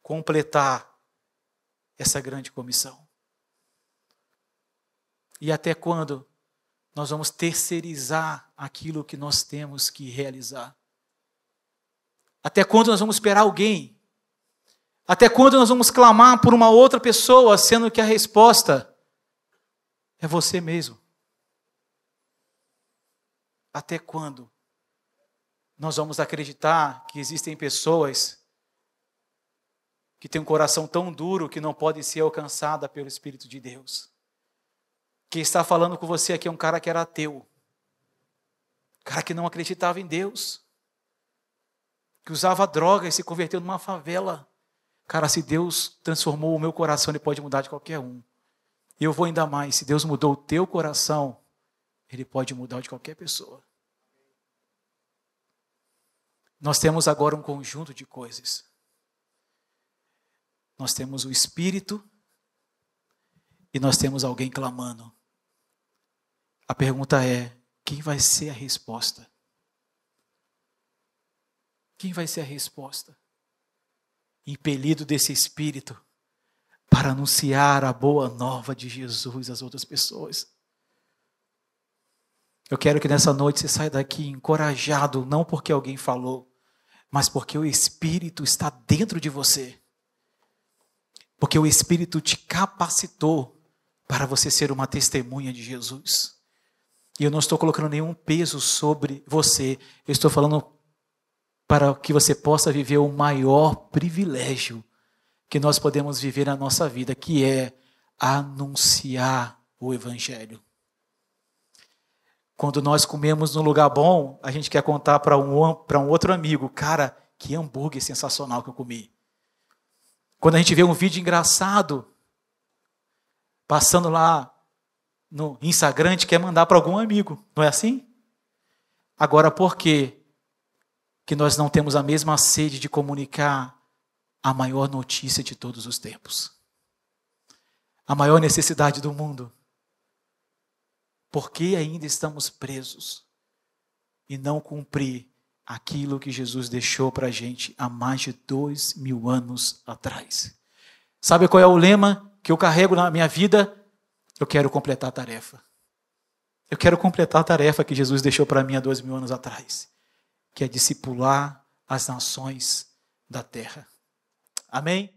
completar essa grande comissão. E até quando nós vamos terceirizar aquilo que nós temos que realizar? Até quando nós vamos esperar alguém? Até quando nós vamos clamar por uma outra pessoa, sendo que a resposta é você mesmo? Até quando nós vamos acreditar que existem pessoas que têm um coração tão duro que não podem ser alcançadas pelo Espírito de Deus? Quem está falando com você aqui é um cara que era ateu, um cara que não acreditava em Deus, que usava droga e se converteu numa favela. Cara, se Deus transformou o meu coração, Ele pode mudar de qualquer um. E eu vou ainda mais, se Deus mudou o teu coração, Ele pode mudar de qualquer pessoa. Nós temos agora um conjunto de coisas. Nós temos o Espírito e nós temos alguém clamando. A pergunta é, quem vai ser a resposta? Quem vai ser a resposta? Impelido desse Espírito para anunciar a boa nova de Jesus às outras pessoas. Eu quero que nessa noite você saia daqui encorajado, não porque alguém falou, mas porque o Espírito está dentro de você. Porque o Espírito te capacitou para você ser uma testemunha de Jesus. E eu não estou colocando nenhum peso sobre você. Eu estou falando para que você possa viver o maior privilégio que nós podemos viver na nossa vida, que é anunciar o Evangelho. Quando nós comemos num lugar bom, a gente quer contar para um outro amigo, cara, que hambúrguer sensacional que eu comi. Quando a gente vê um vídeo engraçado, passando lá no Instagram, a gente quer mandar para algum amigo, não é assim? Agora, por quê que nós não temos a mesma sede de comunicar a maior notícia de todos os tempos? A maior necessidade do mundo. Por que ainda estamos presos e não cumprir aquilo que Jesus deixou para a gente há mais de 2000 anos atrás? Sabe qual é o lema que eu carrego na minha vida? Eu quero completar a tarefa. Eu quero completar a tarefa que Jesus deixou para mim há 2000 anos atrás, que é discipular as nações da terra. Amém?